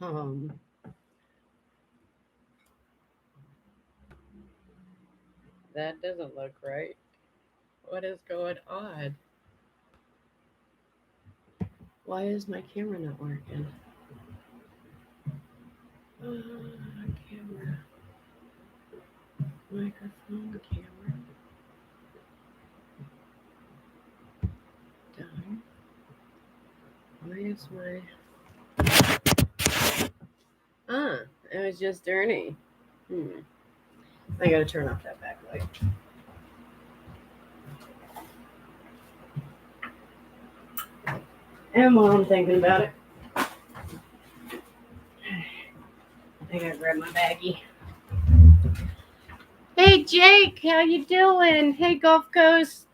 Um, that doesn't look right. What is going on? Why is my camera not working? Camera, microphone, camera, done. Why is my... Ah, it was just Ernie. I gotta turn off that backlight. And while I'm thinking about it, I gotta grab my baggie. Hey Jake, how you doing? Hey Gulf Coast.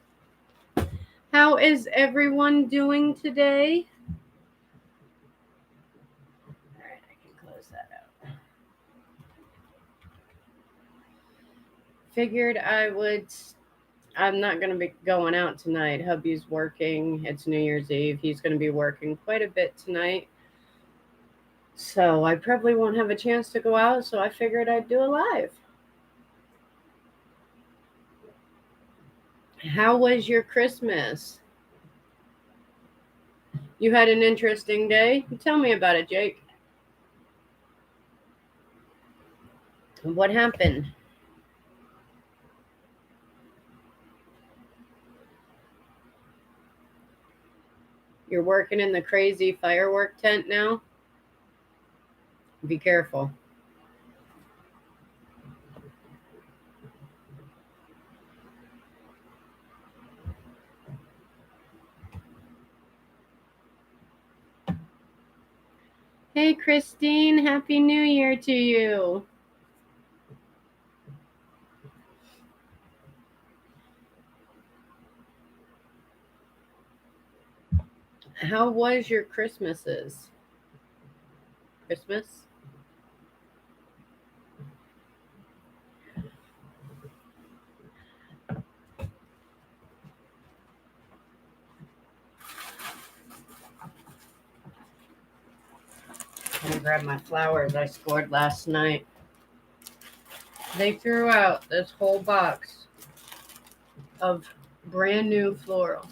How is everyone doing today? Alright, I can close that out. Figured I'm not going to be going out tonight. Hubby's working. It's New Year's Eve. He's going to be working quite a bit tonight. So I probably won't have a chance to go out. So I figured I'd do a live. How was your Christmas? You had an interesting day? Tell me about it, Jake. What happened? You're working in the crazy firework tent now? Be careful. Hey, Christine. Happy New Year to you. How was your Christmases? Christmas? I'm gonna grab my flowers I scored last night. They threw out this whole box of brand new floral.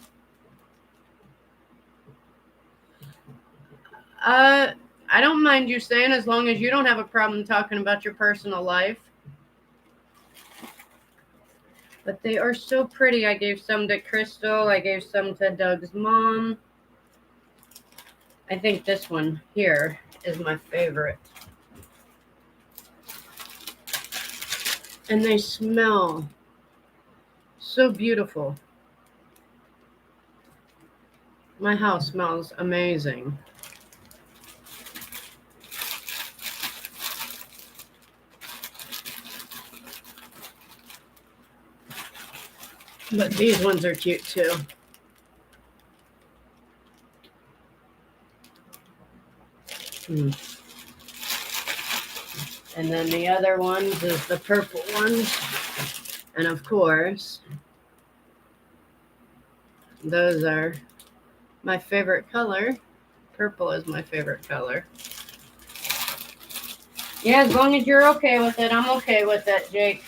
I don't mind you saying, as long as you don't have a problem talking about your personal life. But they are so pretty. I gave some to Crystal. I gave some to Doug's mom. I think this one here is my favorite. And they smell so beautiful. My house smells amazing. But these ones are cute too. And then the other ones is the purple ones. And of course, those are my favorite color. Purple is my favorite color. Yeah, as long as you're okay with it, I'm okay with it, Jake.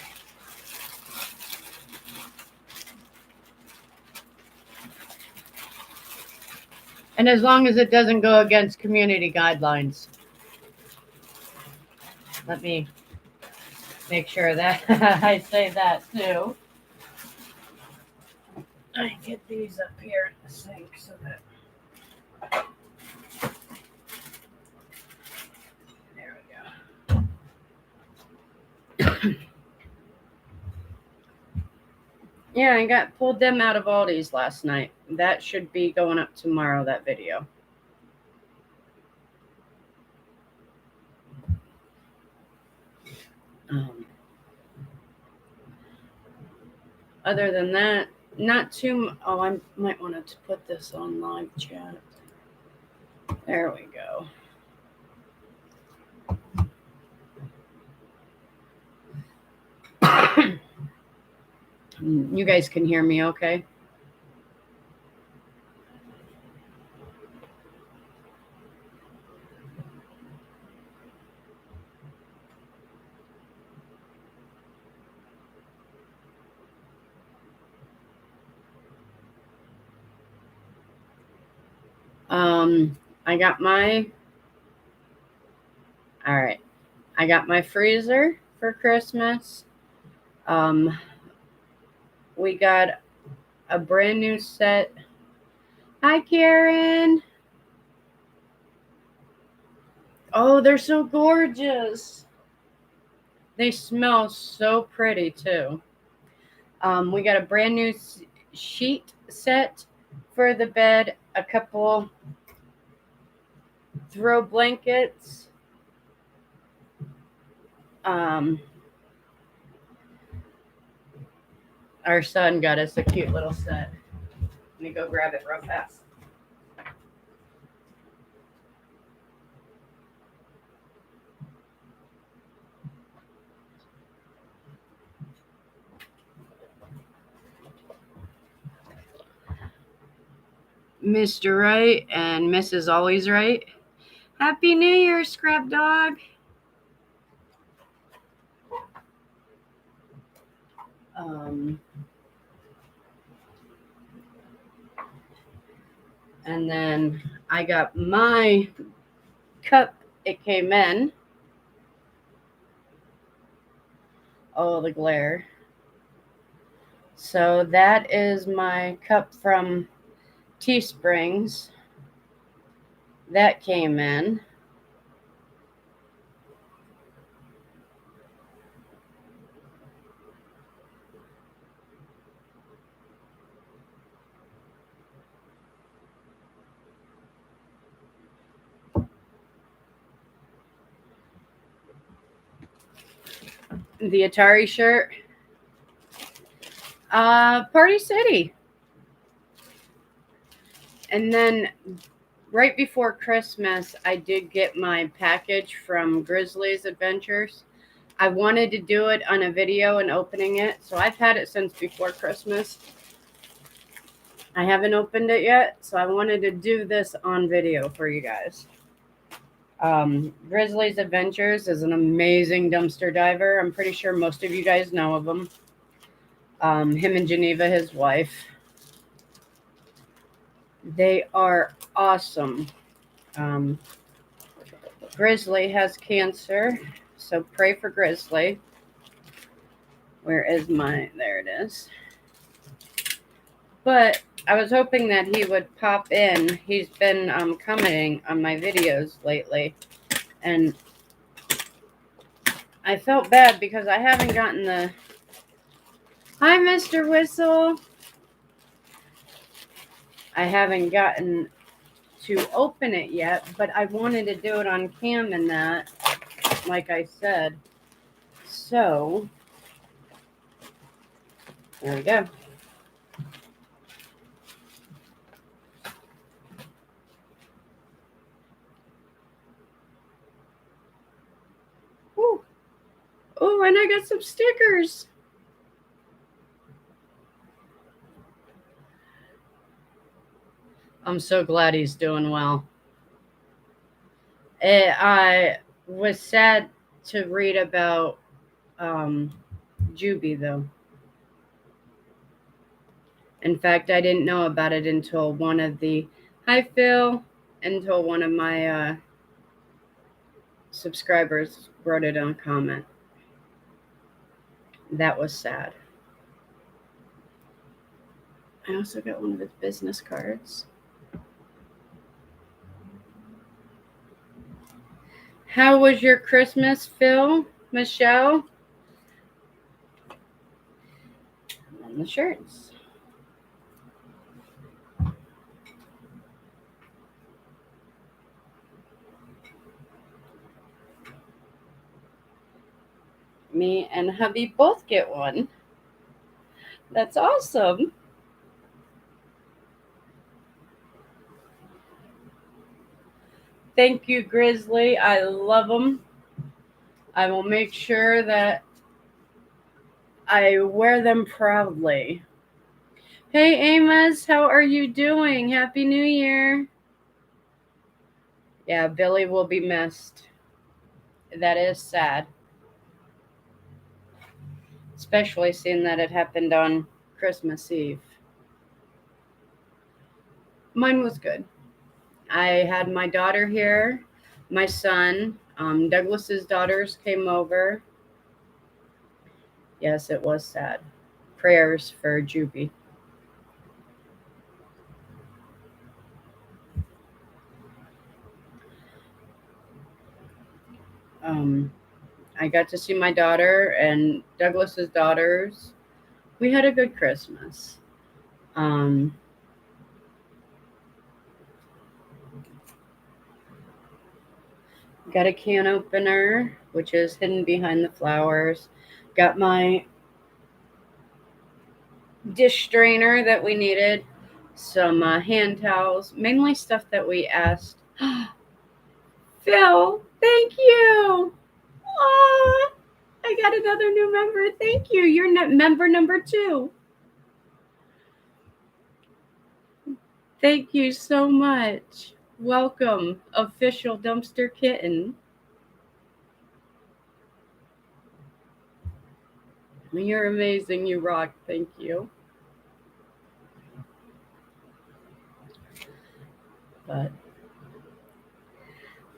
And as long as it doesn't go against community guidelines. Let me make sure that I say that too. I get these up here in the sink so that... There we go. Yeah, I pulled them out of Aldi's last night. That should be going up tomorrow, that video. Other than that, not too... Oh, I might want to put this on live chat. There we go. You guys can hear me okay? I got my all right. I got my freezer for Christmas. Um, we got a brand new set. Hi, Karen. Oh, they're so gorgeous. They smell so pretty too. We got a brand new sheet set for the bed, a couple throw blankets. Um, our son got us a cute little set. Let me go grab it real fast. Mr. Right and Mrs. Always Right. Happy New Year, Scrap Dog. And then I got my cup. It came in. Oh, the glare. So that is my cup from Teesprings. That came in. The Atari shirt. Party City. And then right before Christmas, I did get my package from Grizzly's Adventures. I wanted to do it on a video and opening it, so I've had it since before Christmas. I haven't opened it yet, so I wanted to do this on video for you guys. Grizzly's Adventures is an amazing dumpster diver. I'm pretty sure most of you guys know of him. Him and Geneva, his wife. They are awesome. Grizzly has cancer, so pray for Grizzly. Where is my? There it is. But I was hoping that he would pop in. He's been commenting on my videos lately, and I felt bad because I haven't gotten the. Hi, Mr. Whistle. I haven't gotten to open it yet, but I wanted to do it on cam and that, like I said. So, there we go. Ooh. Oh, and I got some stickers. I'm so glad he's doing well. I was sad to read about Juby, though. In fact, I didn't know about it until one of the hi Phil, until one of my subscribers wrote it on a comment. That was sad. I also got one of his business cards. How was your Christmas, Phil? Michelle? And the shirts. Me and hubby both get one. That's awesome. Thank you, Grizzly. I love them. I will make sure that I wear them proudly. Hey, Amos, how are you doing? Happy New Year. Yeah, Billy will be missed. That is sad. Especially seeing that it happened on Christmas Eve. Mine was good. I had my daughter here, my son, Douglas's daughters came over. Yes, it was sad. Prayers for Juby. Um, I got to see my daughter and Douglas's daughters. We had a good Christmas. Um, got a can opener, which is hidden behind the flowers. Got my dish strainer that we needed. Some hand towels, mainly stuff that we asked. Phil, thank you. Aw, I got another new member. Thank you. You're member number 2. Thank you so much. Welcome, official dumpster kitten. You're amazing. You rock. Thank you. But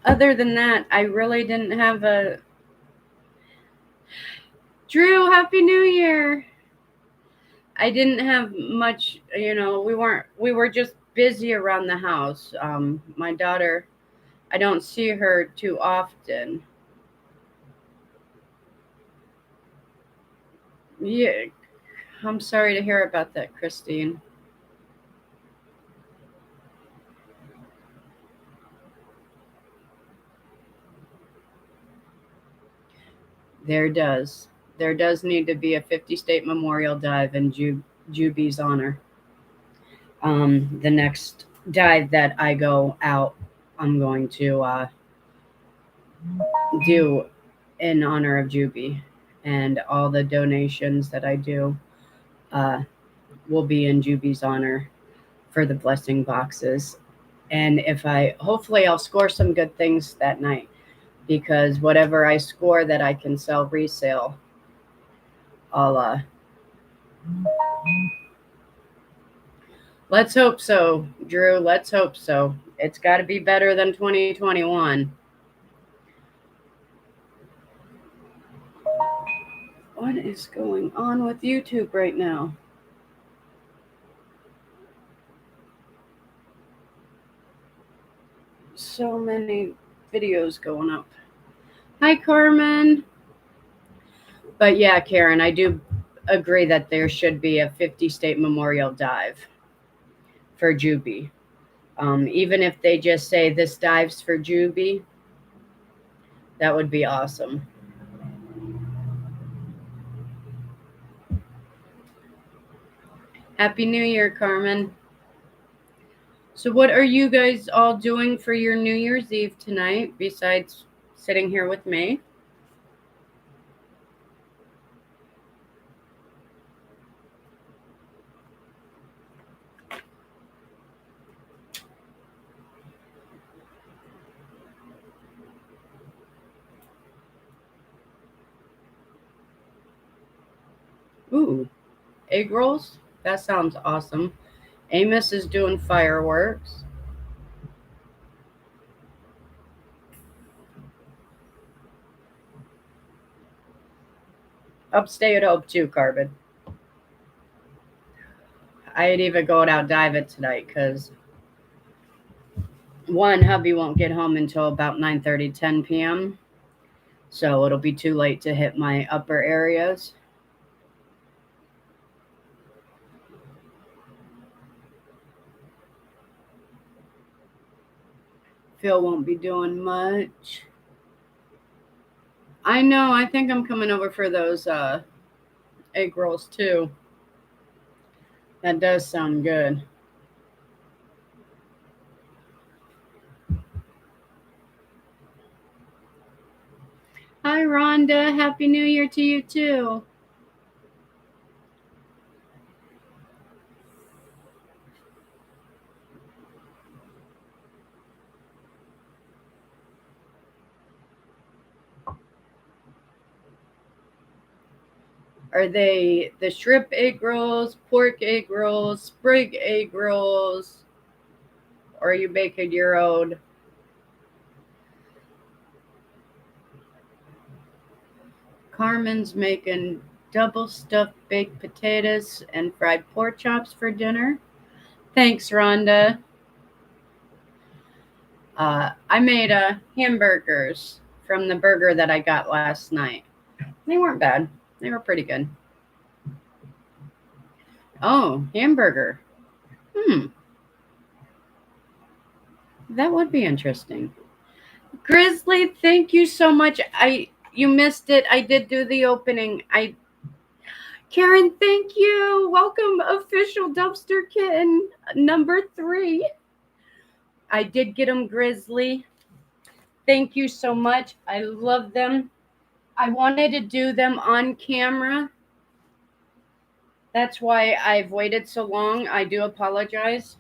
other than that, I really didn't have a. Drew, Happy New Year. I didn't have much, we were just busy around the house. My daughter, I don't see her too often. Yeah, I'm sorry to hear about that, Christine. There does. There does need to be a 50 state memorial dive in Juby's honor. The next dive that I go out, I'm going to do in honor of Juby, and all the donations that I do uh, will be in Juby's honor for the blessing boxes. And if I hopefully I'll score some good things that night, because whatever I score that I can sell resale, I'll let's hope so, Drew. Let's hope so. It's got to be better than 2021. What is going on with YouTube right now? So many videos going up. Hi, Carmen. But yeah, Karen, I do agree that there should be a 50 state memorial dive for Juby. Even if they just say this dives for Juby, that would be awesome. Happy New Year, Carmen. So, what are you guys all doing for your New Year's Eve tonight besides sitting here with me? Ooh, egg rolls? That sounds awesome. Amos is doing fireworks. Upstay at Hope too, Carbon. I'd even go out dive it tonight because one, hubby won't get home until about 9:30, 10 p.m. So it'll be too late to hit my upper areas. Phil won't be doing much. I know. I think I'm coming over for those egg rolls too. That does sound good. Hi, Rhonda. Happy New Year to you too. Are they the shrimp egg rolls, pork egg rolls, sprig egg rolls, or are you making your own? Carmen's making double stuffed baked potatoes and fried pork chops for dinner. Thanks, Rhonda. I made hamburgers from the burger that I got last night. They weren't bad. They were pretty good. Oh, hamburger. That would be interesting. Grizzly, thank you so much. You missed it. I did do the opening. Karen, thank you. Welcome, official dumpster kitten number 3. I did get them, Grizzly. Thank you so much. I love them. I wanted to do them on camera. That's why I've waited so long. I do apologize.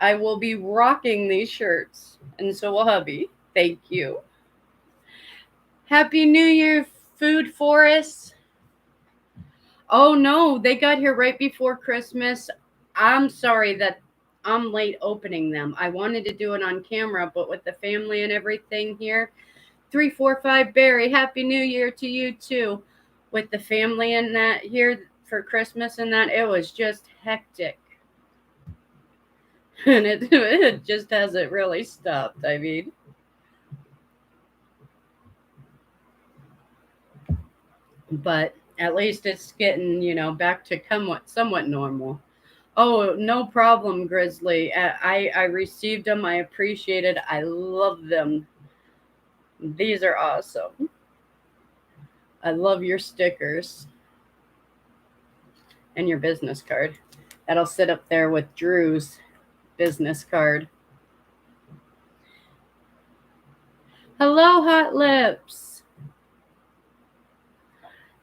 I will be rocking these shirts, and so will hubby. Thank you. Happy New Year, Food Forest. Oh no, they got here right before Christmas. I'm sorry that I'm late opening them. I wanted to do it on camera, but with the family and everything here. 345 Barry, Happy New Year to you too. With the family and that here for Christmas and that, it was just hectic. And it just hasn't really stopped. I mean, but at least it's getting, back to somewhat normal. Oh, no problem, Grizzly. I received them. I appreciate it. I love them. These are awesome. I love your stickers and your business card. That'll sit up there with Drew's business card. Hello, Hot Lips.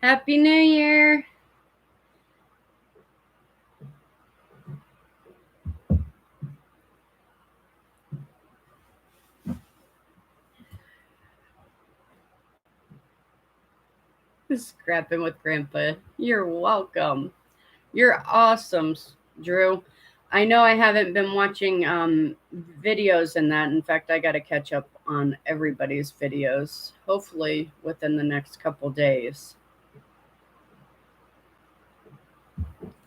Happy New Year. Scrapping with Grandpa. You're welcome. You're awesome, Drew. I know I haven't been watching videos and that. In fact, I got to catch up on everybody's videos, hopefully within the next couple days.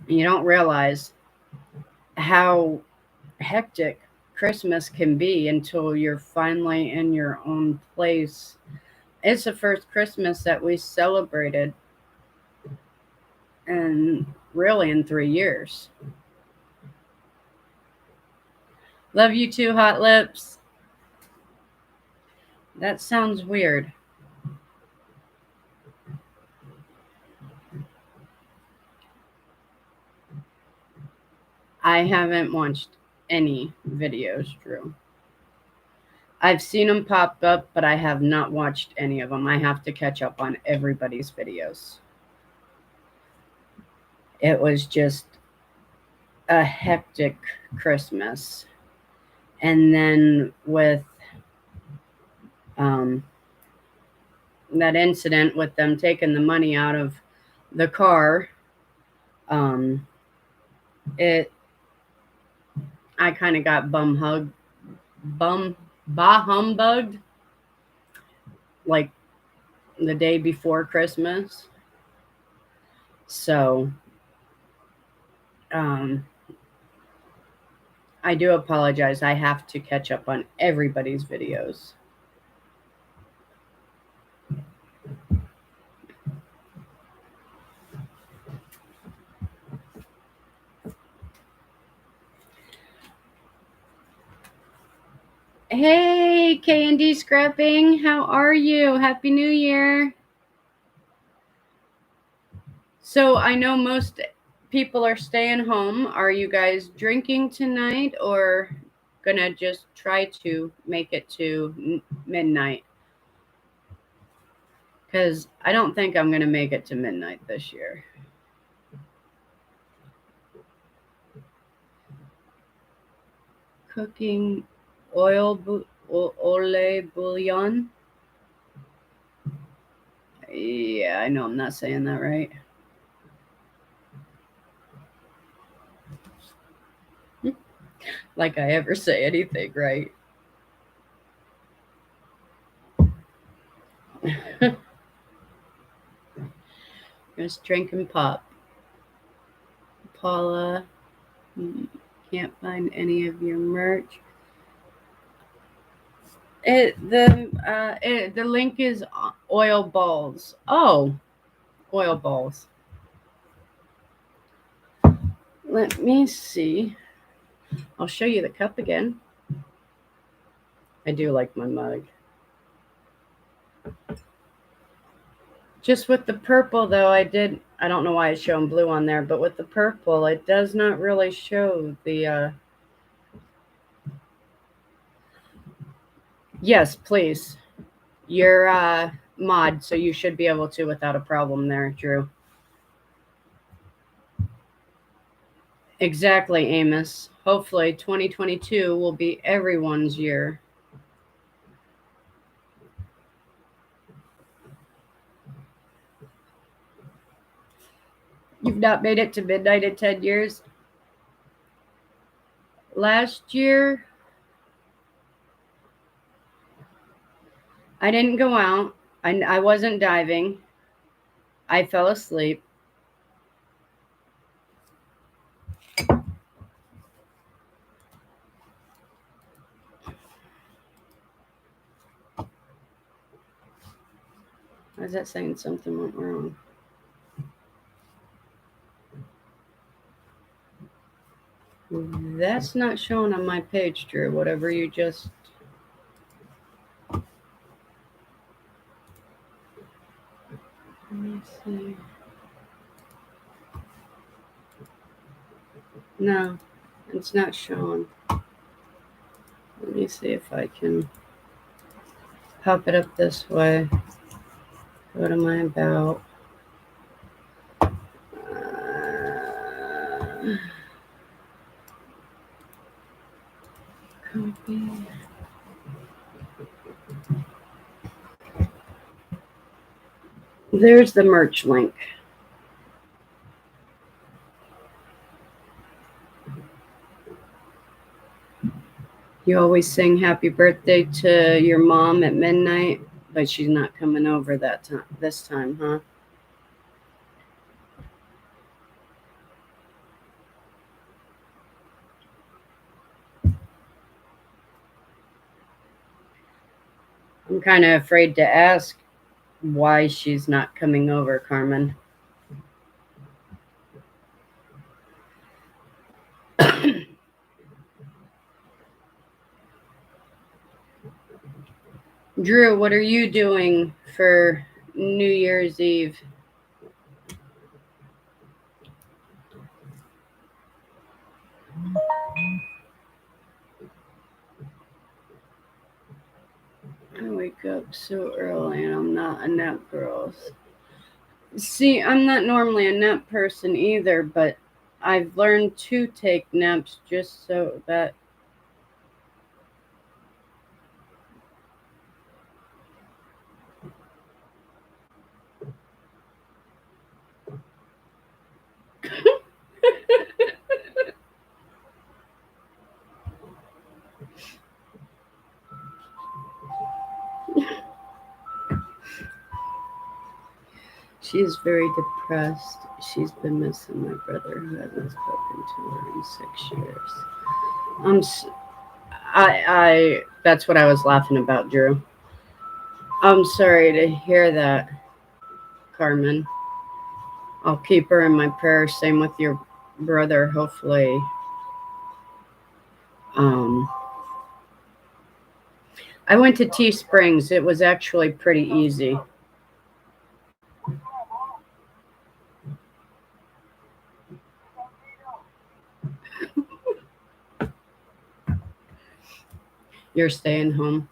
You don't realize how hectic Christmas can be until you're finally in your own place. It's the first Christmas that we celebrated and really in 3 years. Love you too, Hot Lips. That sounds weird. I haven't watched any videos, Drew. I've seen them pop up, but I have not watched any of them. I have to catch up on everybody's videos. It was just a hectic Christmas. And then with that incident with them taking the money out of the car, I kind of got humbugged like the day before Christmas. So I do apologize. I have to catch up on everybody's videos. Hey, K&D Scrapping, how are you? Happy New Year. So I know most people are staying home. Are you guys drinking tonight or gonna just try to make it to midnight? Because I don't think I'm gonna make it to midnight this year. Cooking ole bouillon. Yeah, I know I'm not saying that right. Like I ever say anything, right? Just drinking pop. Paula, can't find any of your merch. The link is oil balls. Oh, oil balls. Let me see. I'll show you the cup again. I do like my mug. Just with the purple though, I don't know why it's showing blue on there, but with the purple, it does not really show the yes, please. You're mod, so you should be able to without a problem there, Drew. Exactly, Amos. Hopefully 2022 will be everyone's year. You've not made it to midnight in 10 years? Last year, I didn't go out. I wasn't diving. I fell asleep. Why is that saying something went wrong? That's not showing on my page, Drew. Whatever you just... Let me see. No, it's not showing. Let me see if I can pop it up this way. What am I about? Copy. There's the merch link. You always sing happy birthday to your mom at midnight, but she's not coming over this time, huh? I'm kind of afraid to ask why she's not coming over, Carmen. Drew, what are you doing for New Year's Eve? I wake up so early and I'm not a nap girl. See, I'm not normally a nap person either, but I've learned to take naps just so that she is very depressed. She's been missing my brother who hasn't spoken to her in 6 years. I'm that's what I was laughing about, Drew. I'm sorry to hear that, Carmen. I'll keep her in my prayers. Same with your brother. Hopefully, um, I went to Tea Springs. It was actually pretty easy. You're staying home.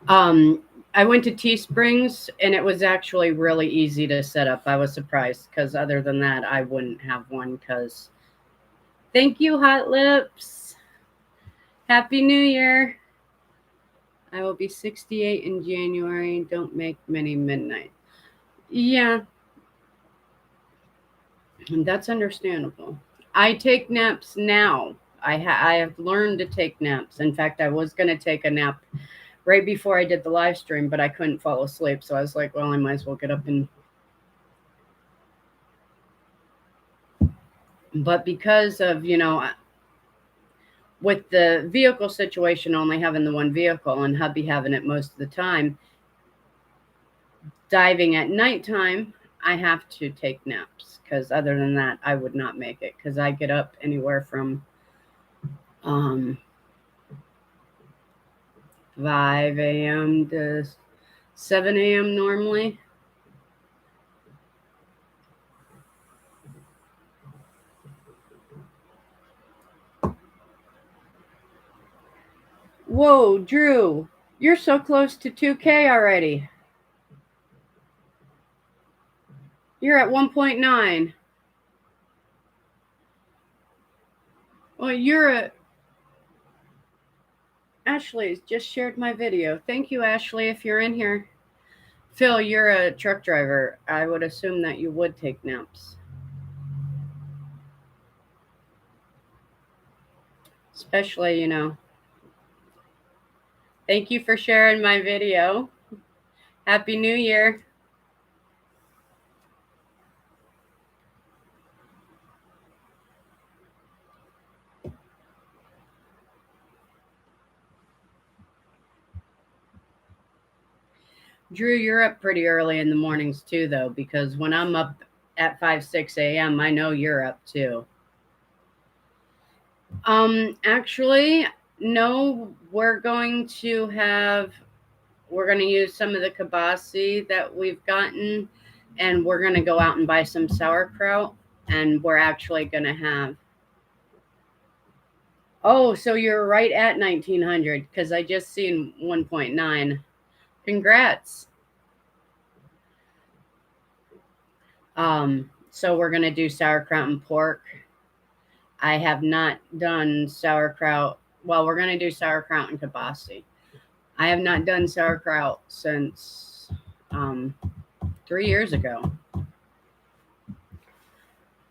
Um, I went to Tea Springs and it was actually really easy to set up. I was surprised because other than that, I wouldn't have one. Because thank you, Hot Lips. Happy New Year. I will be 68 in January. Don't make many midnight. Yeah, and that's understandable. I take naps now. I have learned to take naps. In fact, I was going to take a nap right before I did the live stream, but I couldn't fall asleep. So I was like, well, I might as well get up and. But because of, with the vehicle situation, only having the one vehicle and hubby having it most of the time, diving at nighttime, I have to take naps because other than that, I would not make it because I get up anywhere from 5 a.m. to 7 a.m. normally. Whoa, Drew, you're so close to 2K already. You're at 1.9. Well, Ashley just shared my video. Thank you, Ashley, if you're in here. Phil, you're a truck driver. I would assume that you would take naps. Especially, Thank you for sharing my video. Happy New Year. Drew, you're up pretty early in the mornings too, though, because when I'm up at 5, 6 a.m., I know you're up too. Actually, no, we're going to use some of the kibasi that we've gotten, and we're going to go out and buy some sauerkraut, and we're actually going to have. Oh, so you're right at 1900 because I just seen 1.9. Congrats. So we're going to do sauerkraut and pork. I have not done sauerkraut. Well, we're going to do sauerkraut and kibasi. I have not done sauerkraut since 3 years ago.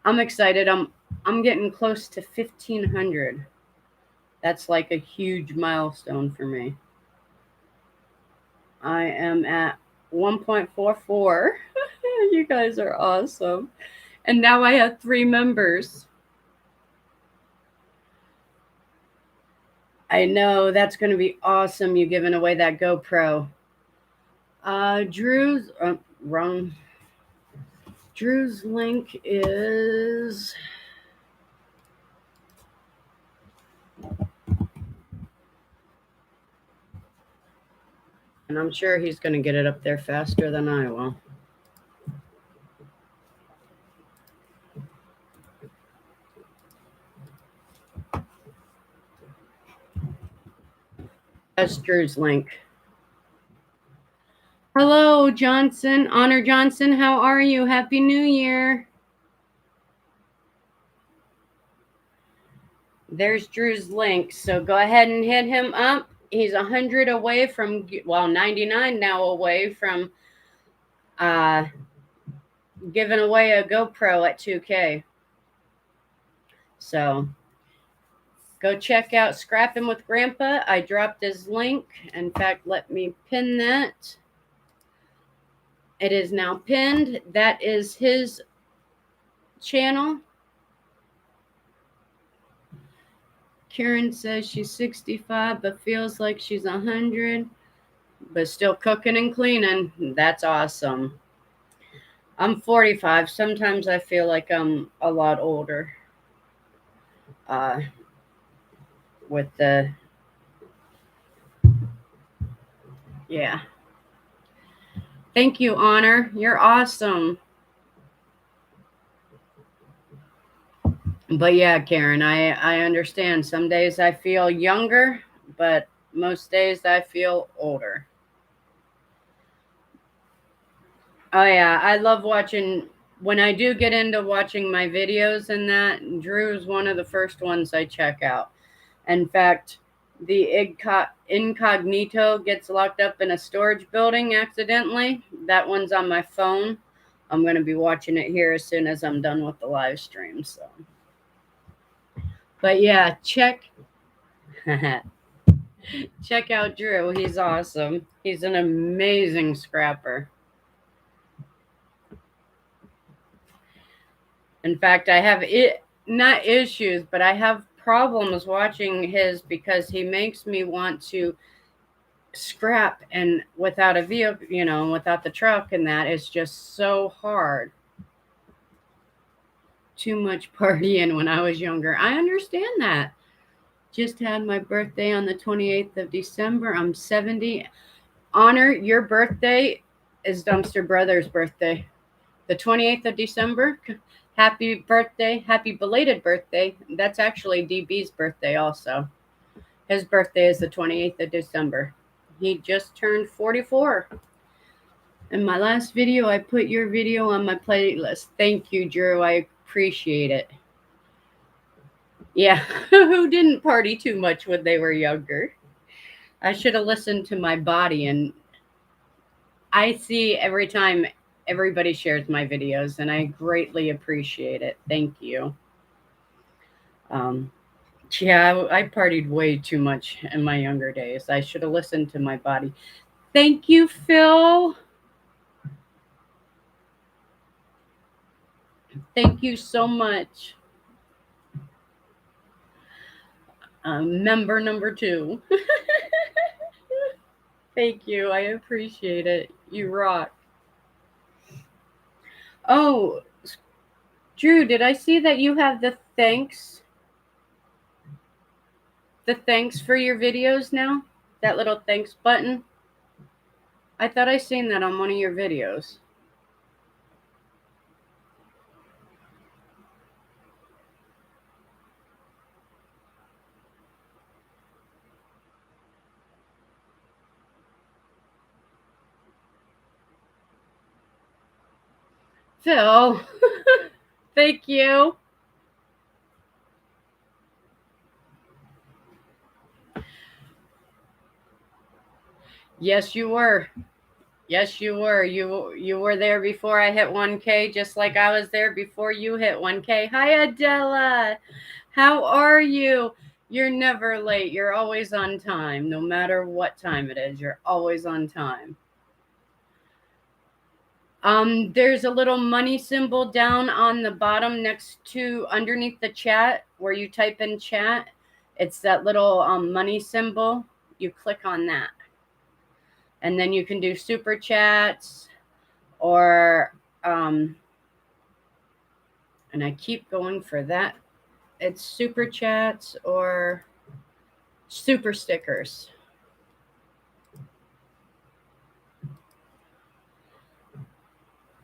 I'm excited. I'm getting close to 1,500. That's like a huge milestone for me. I am at 1.44. You guys are awesome. And now I have 3 members. I know, that's going to be awesome. You giving away that GoPro. Drew's wrong. Drew's link is. And I'm sure he's going to get it up there faster than I will. That's Drew's link. Hello, Johnson. Honor Johnson, how are you? Happy New Year. There's Drew's link. So go ahead and hit him up. He's 100 away from, 99 now away from giving away a GoPro at 2K. So go check out Scrapping with Grandpa. I dropped his link. In fact, let me pin that. It is now pinned. That is his channel. Karen says she's 65, but feels like she's 100, but still cooking and cleaning. That's awesome. I'm 45. Sometimes I feel like I'm a lot older. With the, yeah. Thank you, Honor. You're awesome. But yeah, Karen, I understand. Some days I feel younger, but most days I feel older. Oh yeah, I love watching. When I do get into watching my videos and that, Drew is one of the first ones I check out. In fact, the incognito gets locked up in a storage building accidentally. That one's on my phone. I'm going to be watching it here as soon as I'm done with the live stream. So But yeah, check out Drew. He's awesome. He's an amazing scrapper. In fact, I have not issues, but I have problems watching his because he makes me want to scrap and without a vehicle, without the truck and that is just so hard. Too much partying when I was younger. I understand that. Just had my birthday on the 28th of December. I'm 70. Honor, your birthday is Dumpster Brothers' birthday. The 28th of December. Happy birthday. Happy belated birthday. That's actually DB's birthday also. His birthday is the 28th of December. He just turned 44. In my last video, I put your video on my playlist. Thank you, Drew. I appreciate it. Yeah, who didn't party too much when they were younger? I should have listened to my body, and I see every time everybody shares my videos, and I greatly appreciate it. Thank you. Um, yeah, I partied way too much in my younger days. I should have listened to my body. Thank you, Phil. Thank you so much. Member number 2. Thank you. I appreciate it. You rock. Oh, Drew, did I see that you have the thanks? The thanks for your videos now? That little thanks button? I thought I seen that on one of your videos. Phil, thank you. Yes, you were. Yes, you were. You were there before I hit 1K, just like I was there before you hit 1K. Hi, Adela. How are you? You're never late. You're always on time. No matter what time it is, you're always on time. There's a little money symbol down on the bottom next to underneath the chat where you type in chat. It's that little money symbol. You click on that. And then you can do super chats or and I keep going for that. It's super chats or super stickers.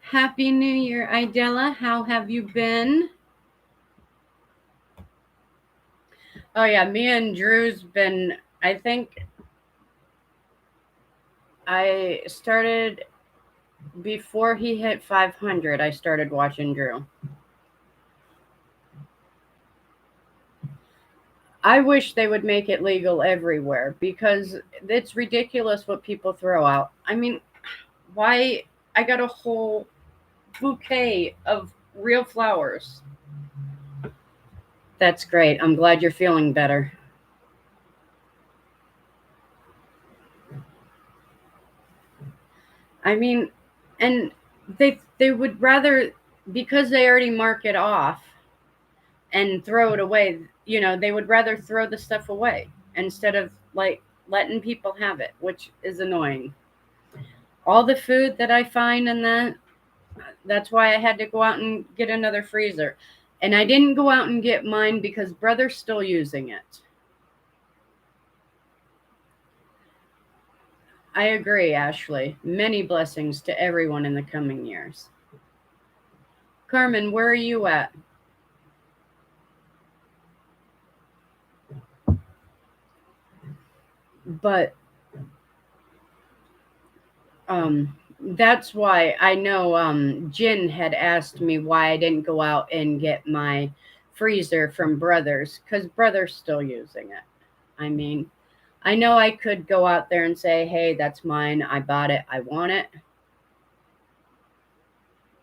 Happy New Year, Idella. How have you been? Oh yeah, me and Drew's been, I think I started before he hit 500. I started watching Drew. I wish they would make it legal everywhere because it's ridiculous what people throw out. I mean, why? I got a whole bouquet of real flowers. That's great. I'm glad you're feeling better. I mean, and they would rather, because they already mark it off and throw it away, they would rather throw the stuff away instead of like letting people have it, which is annoying. All the food that I find in that's why I had to go out and get another freezer. And I didn't go out and get mine because brother's still using it. I agree, Ashley. Many blessings to everyone in the coming years. Carmen, where are you at? But that's why I know Jen had asked me why I didn't go out and get my freezer from Brothers because Brothers still using it. I mean, I know I could go out there and say, hey, that's mine. I bought it. I want it.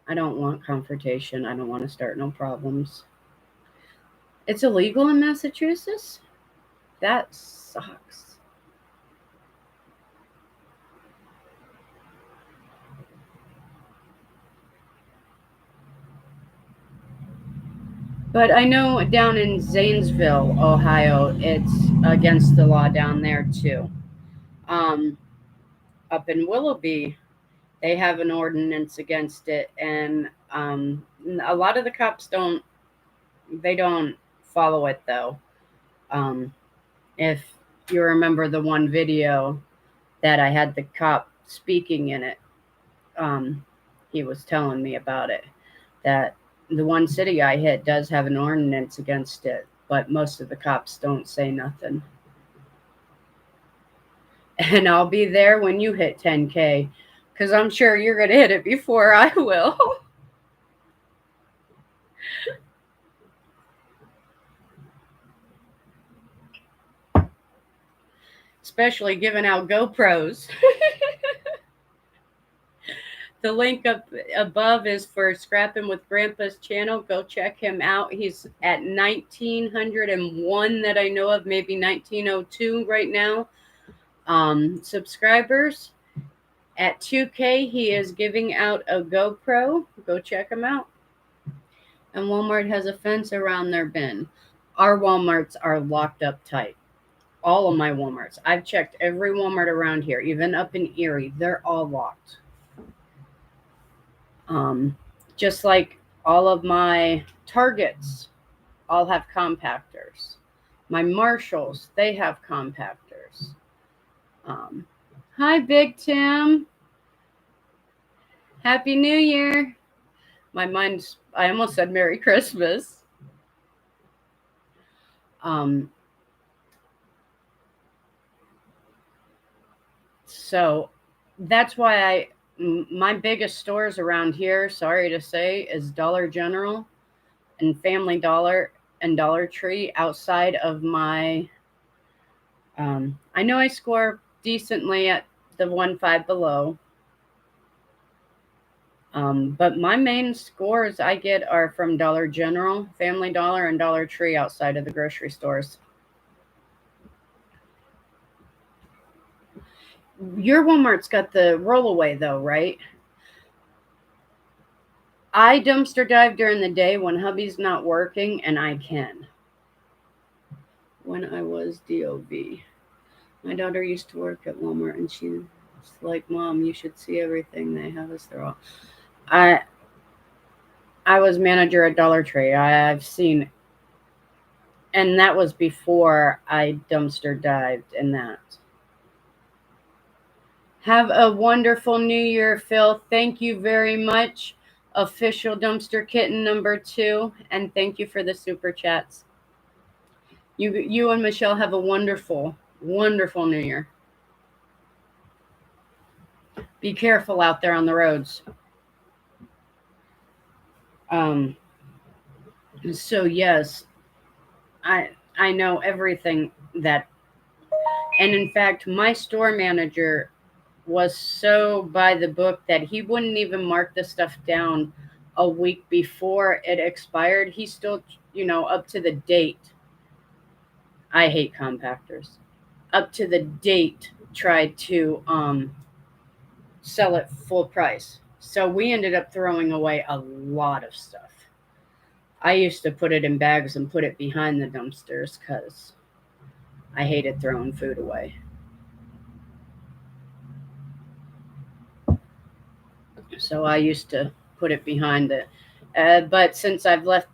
I don't want confrontation. I don't want to start no problems. It's illegal in Massachusetts? That sucks. But I know down in Zanesville, Ohio, it's against the law down there too. Um, Up in Willoughby, they have an ordinance against it, and a lot of the cops don't. They don't follow it though. Um, if you remember the one video that I had the cop speaking in it, um, he was telling me about it. That the one city I hit does have an ordinance against it, but most of the cops don't say nothing. And I'll be there when you hit 10K because I'm sure you're going to hit it before I will. Especially giving out GoPros. The link up above is for Scrapping with Grandpa's channel. Go check him out. He's at 1901 that I know of, maybe 1902 right now. Subscribers. At 2K, he is giving out a GoPro. Go check him out. And Walmart has a fence around their bin. Our Walmarts are locked up tight. All of my Walmarts. I've checked every Walmart around here, even up in Erie. They're all locked. Just like all of my Targets all have compactors. My Marshalls, they have compactors. Hi, Big Tim. Happy New Year. I almost said Merry Christmas. So that's why my biggest stores around here, sorry to say, is Dollar General and Family Dollar and Dollar Tree outside of my. I know I score decently at the 1 5 below. But my main scores I get are from Dollar General, Family Dollar, and Dollar Tree outside of the grocery stores. Your Walmart's got the rollaway though, right? I dumpster dive during the day when hubby's not working, and I can. When I was DOV, my daughter used to work at Walmart, and she's like, "Mom, you should see everything they have us throw." I was manager at Dollar Tree. I've seen, and that was before I dumpster dived in that. Have a wonderful New Year, Phil. Thank you very much. Official Dumpster Kitten number 2, and thank you for the super chats. You and Michelle have a wonderful, wonderful New Year. Be careful out there on the roads. So yes, I know everything that, and in fact, my store manager was so by the book that he wouldn't even mark the stuff down a week before it expired. He still, up to the date. I hate compactors. Up to the date, tried to sell it full price. So we ended up throwing away a lot of stuff. I used to put it in bags and put it behind the dumpsters because I hated throwing food away. So I used to put it behind it. But since I've left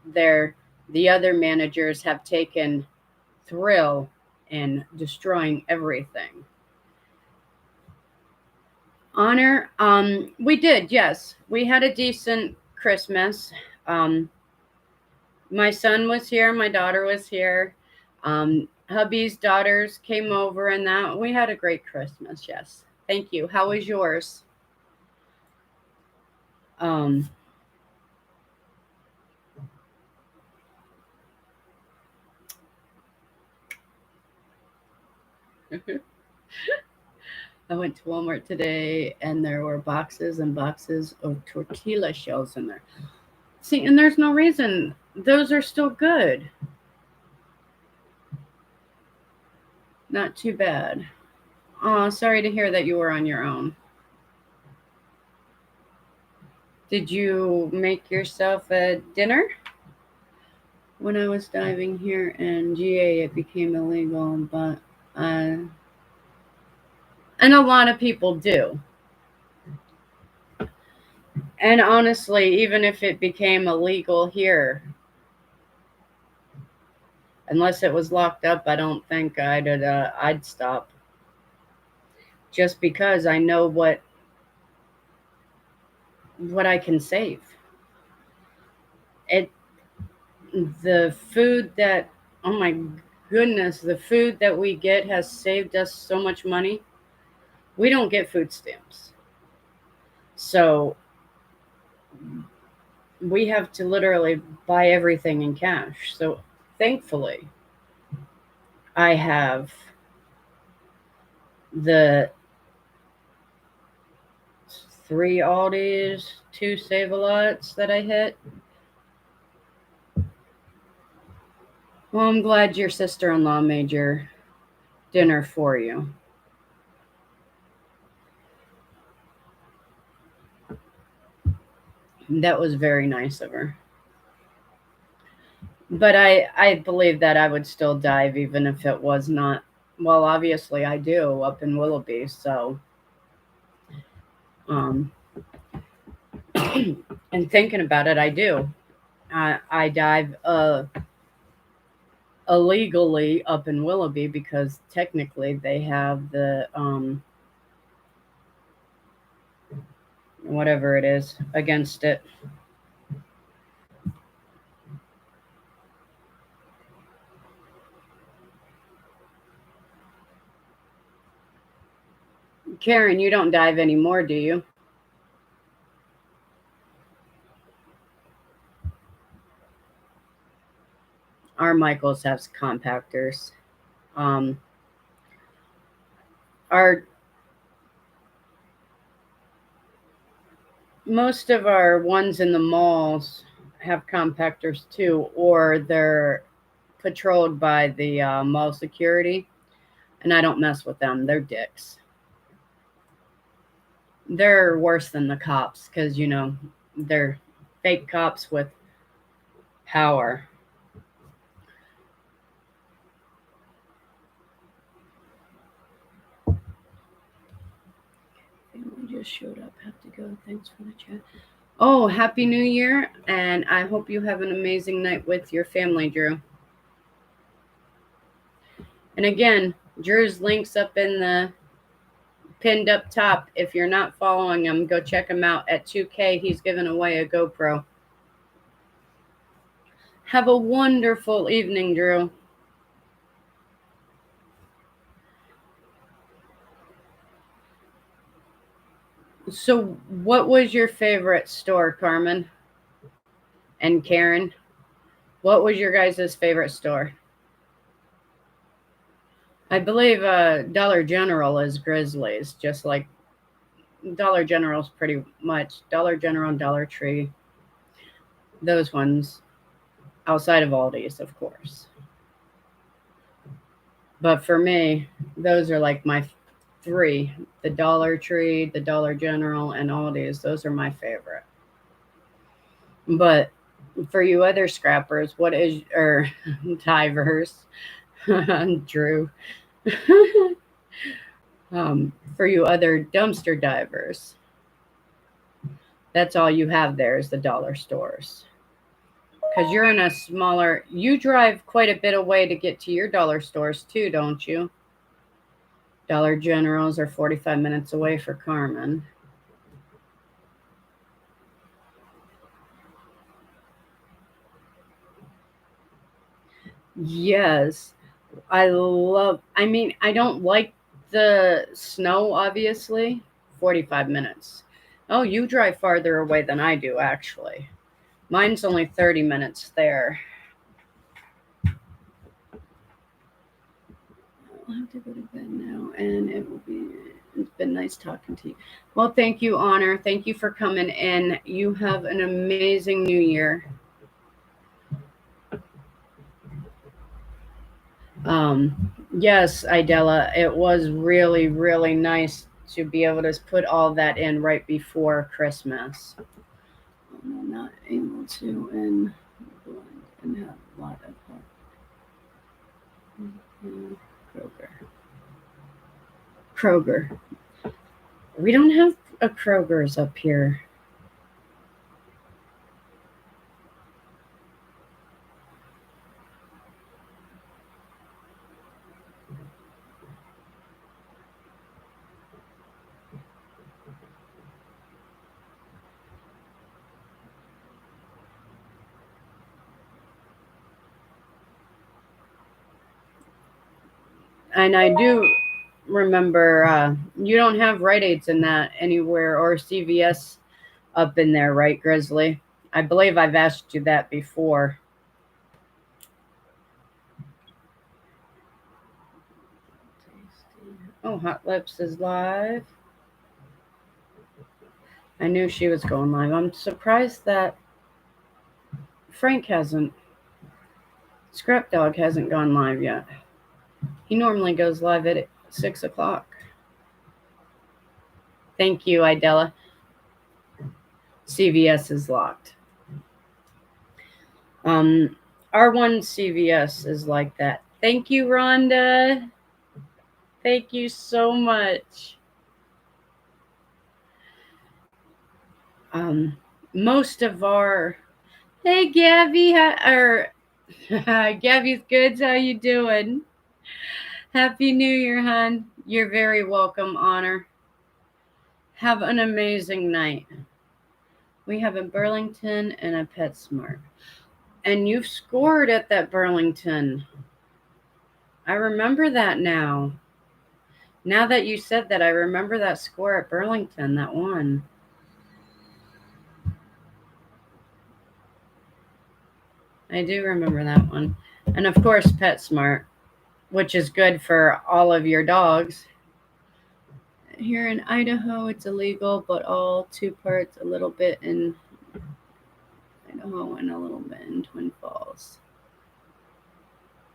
there, the other managers have taken thrill in destroying everything. Honor, we did, yes. We had a decent Christmas. My son was here, my daughter was here. Hubby's daughters came over, and that we had a great Christmas, yes. Thank you. How was yours? I went to Walmart today and there were boxes and boxes of tortilla shells in there. See, and there's no reason. Those are still good. Not too bad. Oh, sorry to hear that you were on your own. Did you make yourself a dinner? When I was diving here in GA, it became illegal, but and a lot of people do. And honestly, even if it became illegal here, unless it was locked up, I don't think I'd stop. Just because I know what I can save. It the food that oh my goodness, the food that we get has saved us so much money. We don't get food stamps. So we have to literally buy everything in cash. So thankfully, I have the 3 Aldis, 2 Save-A-Lots that I hit. Well, I'm glad your sister-in-law made your dinner for you. That was very nice of her. But I believe that I would still dive even if it was not. Well, obviously I do up in Willoughby, so um and thinking about it, I do. I dive illegally up in Willoughby because technically they have the whatever it is against it. Karen, you don't dive anymore, do you? Our Michaels have compactors. Um, our most of our ones in the malls have compactors too, or they're patrolled by the mall security, and I don't mess with them. They're dicks. They're worse than the cops because they're fake cops with power. Family just showed up. Have to go. Thanks for the chat. Oh, Happy New Year, and I hope you have an amazing night with your family, Drew. And again, Drew's links up in the pinned up top. If you're not following him, go check him out at 2K. He's giving away a GoPro. Have a wonderful evening, Drew. So, what was your favorite store, Carmen and Karen? What was your guys' favorite store? I believe Dollar General is Grizzlies, just like Dollar General's pretty much Dollar General and Dollar Tree. Those ones, outside of Aldi's, of course. But for me, those are like my 3: the Dollar Tree, the Dollar General, and Aldi's. Those are my favorite. But for you other scrappers, what is or divers, Drew? For you other dumpster divers, that's all you have there is the dollar stores. Because you're in a smaller, you drive quite a bit away to get to your dollar stores too, don't you? Dollar Generals are 45 minutes away for Carmen. Yes. I mean, I don't like the snow, obviously. 45 minutes. Oh, you drive farther away than I do, actually. Mine's only 30 minutes there. I'll have to go to bed now, and it will be It's been nice talking to you. Well, thank you, Honor. Thank you for coming in. You have an amazing new year. Um, yes, Idella, it was really, really nice to be able to put all that in right before Christmas. I'm not able to and have a lot of help. Kroger. Kroger. We don't have a Kroger's up here. And I do remember you don't have Rite Aids in that anywhere or CVS up in there, right, Grizzly? I believe I've asked you that before. Oh, Hot Lips is live. I knew she was going live. I'm surprised that Frank hasn't. Scrap Dog hasn't gone live yet. He normally goes live at 6 o'clock. Thank you, Idella. CVS is locked. R1 CVS is like that. Thank you, Rhonda. Thank you so much. Um, most of our hey Gabby, or Gabby's goods. How you doing? Happy New Year, hon. You're very welcome, Honor. Have an amazing night. We have a Burlington and a PetSmart. And you've scored at that Burlington. I remember that now. Now that you said that, I remember that score at Burlington, that one. I do remember that one. And of course, PetSmart, which is good for all of your dogs. Here in Idaho, it's illegal, but all two parts, a little bit in Idaho and a little bit in Twin Falls.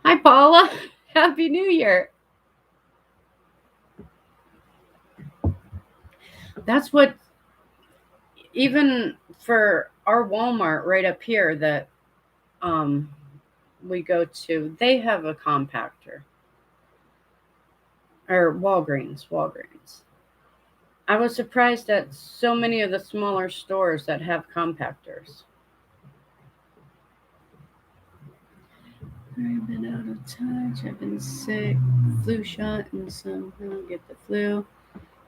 Hi, Paula. Happy New Year. That's what, even for our Walmart right up here that we go to, they have a compactor. Or Walgreens. I was surprised at so many of the smaller stores that have compactors. I've been out of touch. I've been sick, flu shot, and somehow get the flu.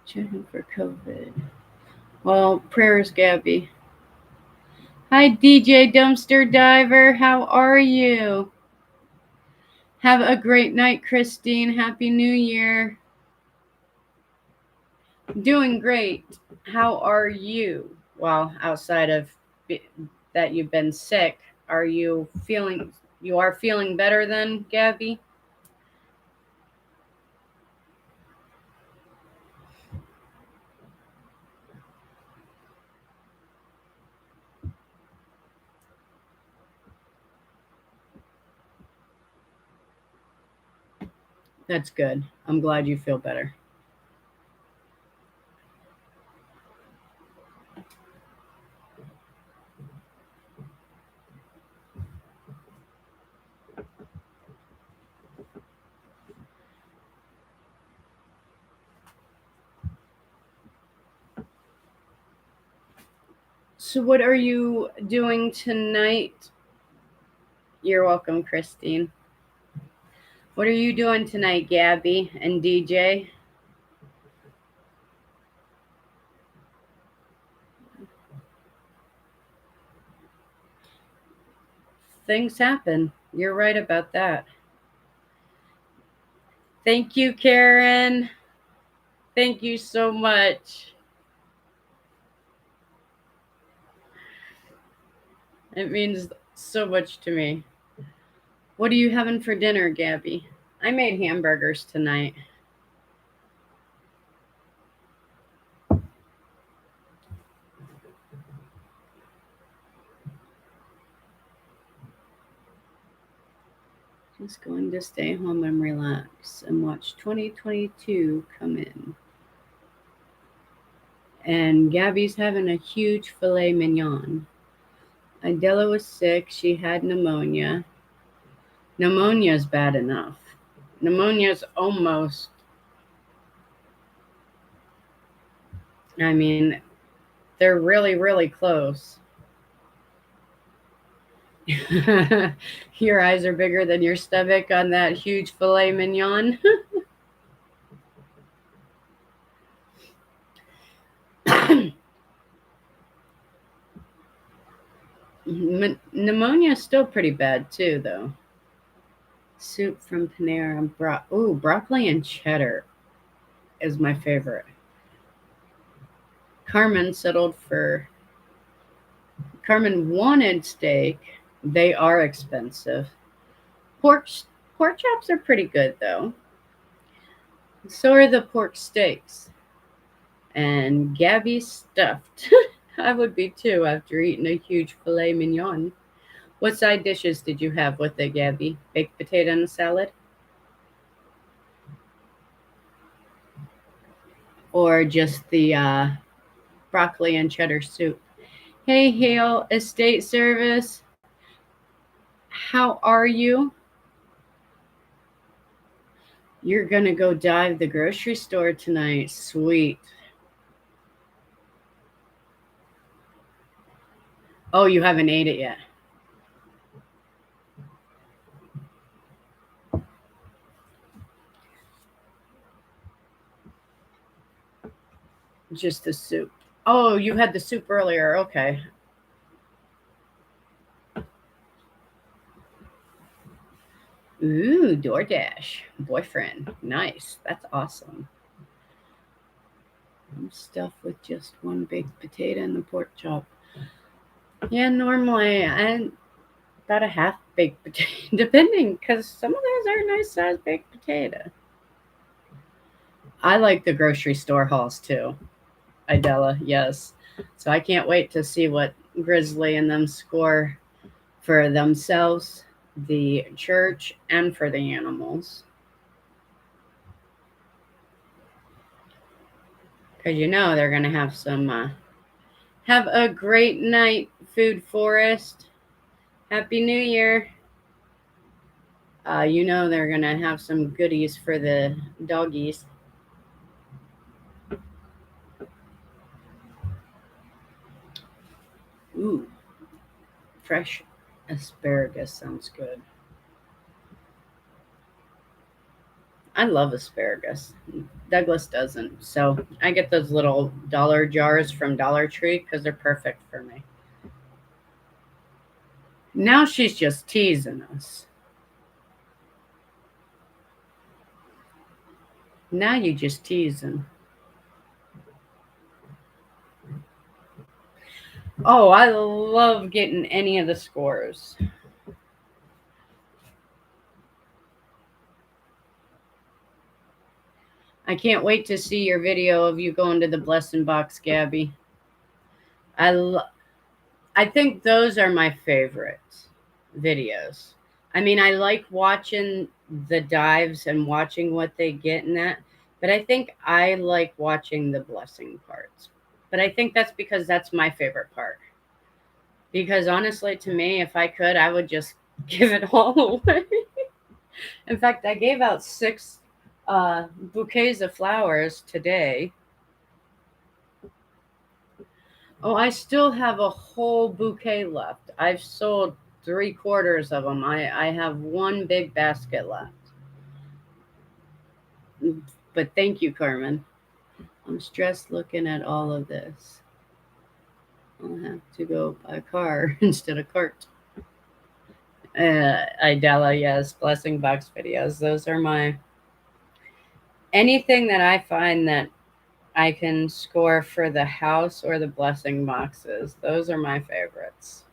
Checking for COVID. Well, prayers, Gabby. Hi, DJ Dumpster Diver. How are you? Have a great night, Christine. Happy New Year. Doing great. How are you? Well, outside of that you've been sick, are you feeling better then, Gabby? That's good. I'm glad you feel better. So what are you doing tonight? You're welcome, Christine. What are you doing tonight, Gabby and DJ? Things happen. You're right about that. Thank you, Karen. Thank you so much. It means so much to me. What are you having for dinner, Gabby? I made hamburgers tonight. Just going to stay home and relax and watch 2022 come in. And Gabby's having a huge filet mignon. Idella was sick. She had pneumonia. Pneumonia's bad enough. Pneumonia's almost, I mean, they're really, really close. Your eyes are bigger than your stomach on that huge filet mignon. Pneumonia is still pretty bad too, though. Soup from Panera. Broccoli and cheddar is my favorite. Carmen settled for. Carmen wanted steak. They are expensive. Pork pork chops are pretty good though. So are the pork steaks. And Gabby stuffed. I would be too after eating a huge filet mignon. What side dishes did you have with it, Gabby? Baked potato and a salad? Or just the broccoli and cheddar soup? Hey, Hale Estate Service. How are you? You're going to go dive the grocery store tonight. Sweet. Oh, you haven't ate it yet. Just the soup. Oh, you had the soup earlier. Okay. Ooh, DoorDash. Boyfriend. Nice. That's awesome. I'm stuffed with just one baked potato and the pork chop. Yeah, normally I about a half baked potato, depending, because some of those are nice sized baked potato. I like the grocery store hauls too. Idella, yes. So I can't wait to see what Grizzly and them score for themselves, the church, and for the animals. Because you know they're going to have some. Have a great night, Food Forest. Happy New Year. You know they're going to have some goodies for the doggies. Ooh, fresh asparagus sounds good. I love asparagus. Douglas doesn't. So I get those little dollar jars from Dollar Tree because they're perfect for me. Now she's just teasing us. Now you just teasing. Oh, I love getting any of the scores. I can't wait to see your video of you going to the blessing box, Gabby. I think those are my favorite videos. I mean, I like watching the dives and watching what they get in that, but I think I like watching the blessing parts. But I think that's because that's my favorite part. Because honestly, to me, if I could, I would just give it all away. In fact, I gave out 6 bouquets of flowers today. Oh, I still have a whole bouquet left. I've sold 3/4 of them. I have one big basket left. But thank you, Carmen. I'm stressed looking at all of this. I'll have to go by car instead of cart. Idella, yes, blessing box videos. Those are my anything that I find that I can score for the house or the blessing boxes. Those are my favorites.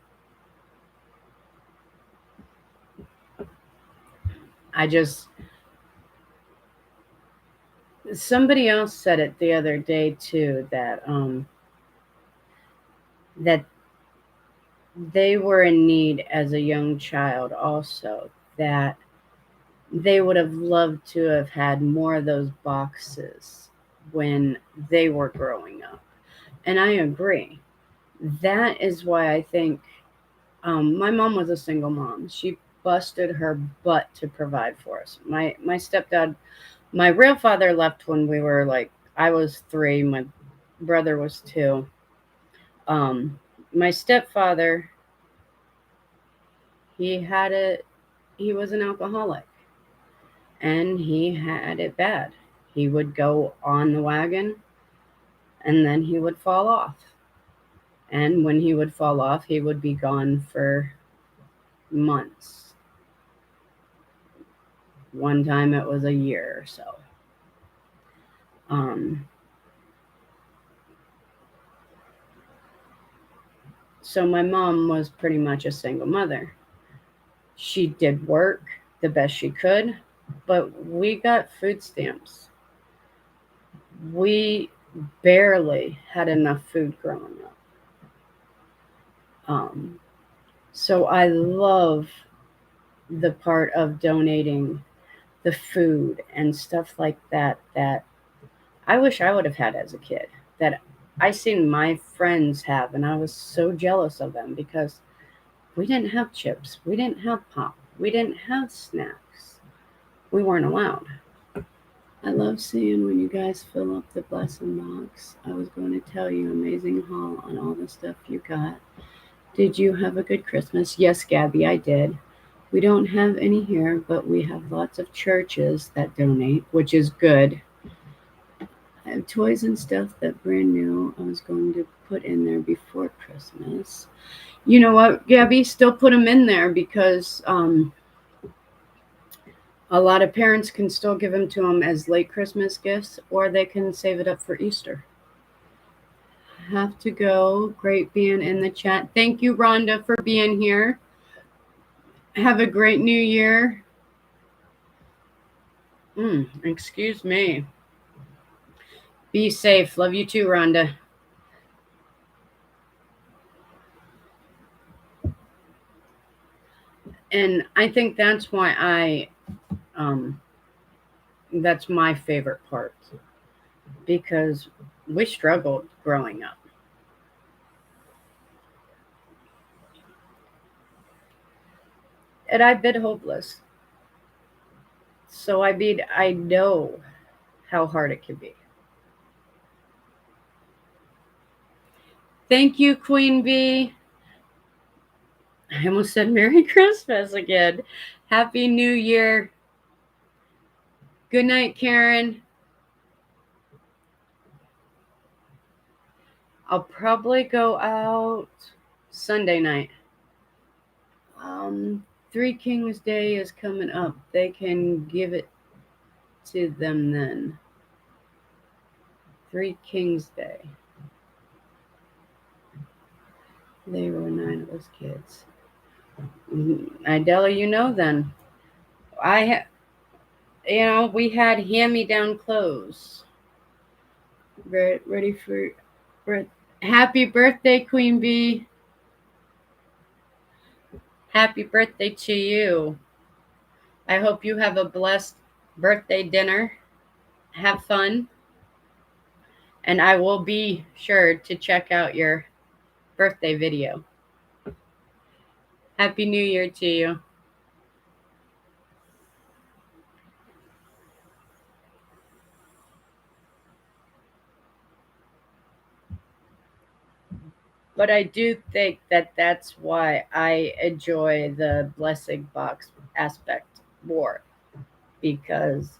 I just somebody else said it the other day too that they were in need as a young child also that they would have loved to have had more of those boxes when they were growing up. And I agree. That is why I think my mom was a single mom. She busted her butt to provide for us. My stepdad, my real father left when we were like I was 3, my brother was 2. Um, my stepfather, he had it. He was an alcoholic, and he had it bad. He would go on the wagon, and then he would fall off. And when he would fall off, he would be gone for months. One time it was a year or so. Um, so my mom was pretty much a single mother. She did work the best she could, but we got food stamps. We barely had enough food growing up. Um, so I love the part of donating the food and stuff like that that I wish I would have had as a kid. That I seen my friends have, and I was so jealous of them because we didn't have chips, we didn't have pop, we didn't have snacks. We weren't allowed. I love seeing when you guys fill up the blessing box. I was going to tell you amazing haul on all the stuff you got. Did you have a good Christmas? Yes, Gabby, I did. We don't have any here, but we have lots of churches that donate, which is good. I have toys and stuff that brand new I was going to put in there before Christmas. You know what, Gabby? Still put them in there because a lot of parents can still give them to them as late Christmas gifts, or they can save it up for Easter. Have to go. Great being in the chat. Thank you, Rhonda, for being here. Have a great new year. Excuse me. Be safe. Love you too, Rhonda. And I think that's why that's my favorite part because we struggled growing up. And I've been hopeless. So I know how hard it can be. Thank you, Queen Bee. I almost said Merry Christmas again. Happy New Year. Good night, Karen. I'll probably go out Sunday night. Three Kings Day is coming up. They can give it to them then. Three Kings Day. They were 9 of us kids. Idella, you know then. We had hand-me-down clothes. Ready for happy birthday, Queen Bee. Happy birthday to you. I hope you have a blessed birthday dinner. Have fun. And I will be sure to check out your birthday video. Happy New Year to you. But I do think that that's why I enjoy the blessing box aspect more because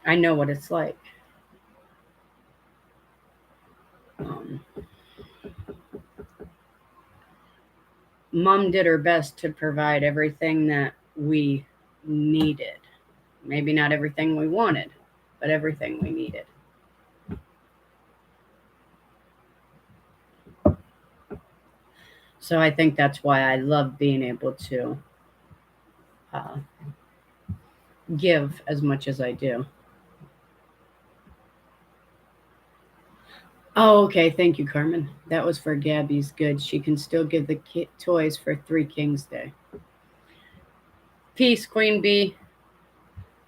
I know what it's like. Um, Mom did her best to provide everything that we needed. Maybe not everything we wanted, but everything we needed. So I think that's why I love being able to uh, give as much as I do. Oh, okay. Thank you, Carmen. That was for Gabby's good. She can still give the toys for Three Kings Day. Peace, Queen Bee.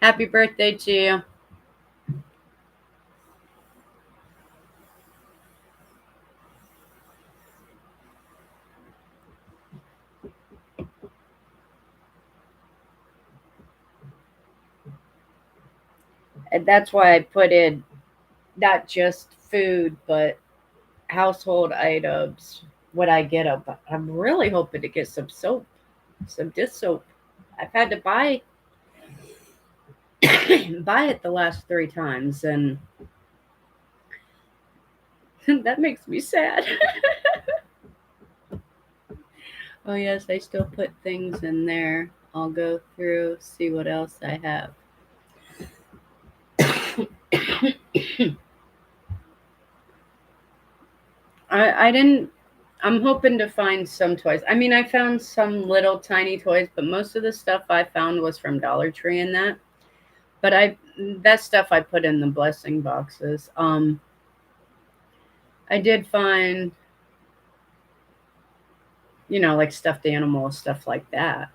Happy birthday to you. And that's why I put in not just food, but household items. What I get up, I'm really hoping to get some soap, some dish soap. I've had to buy buy it the last 3 times, and that makes me sad. Oh yes, I still put things in there. I'll go through, see what else I have. I didn't. I'm hoping to find some toys. I mean, I found some little tiny toys, but most of the stuff I found was from Dollar Tree and that. But that stuff I put in the blessing boxes. I did find, like stuffed animals, stuff like that.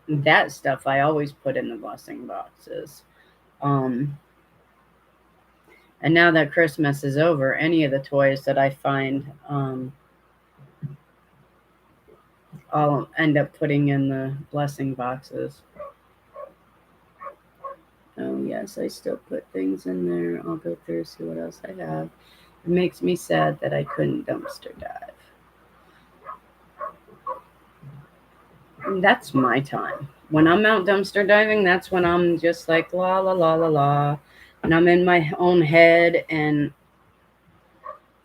That stuff I always put in the blessing boxes. Um, and now that Christmas is over, any of the toys that I find, I'll end up putting in the blessing boxes. Oh, yes, I still put things in there. I'll go through, see what else I have. It makes me sad that I couldn't dumpster dive. And that's my time. When I'm out dumpster diving, that's when I'm just like la la la la la. And I'm in my own head, and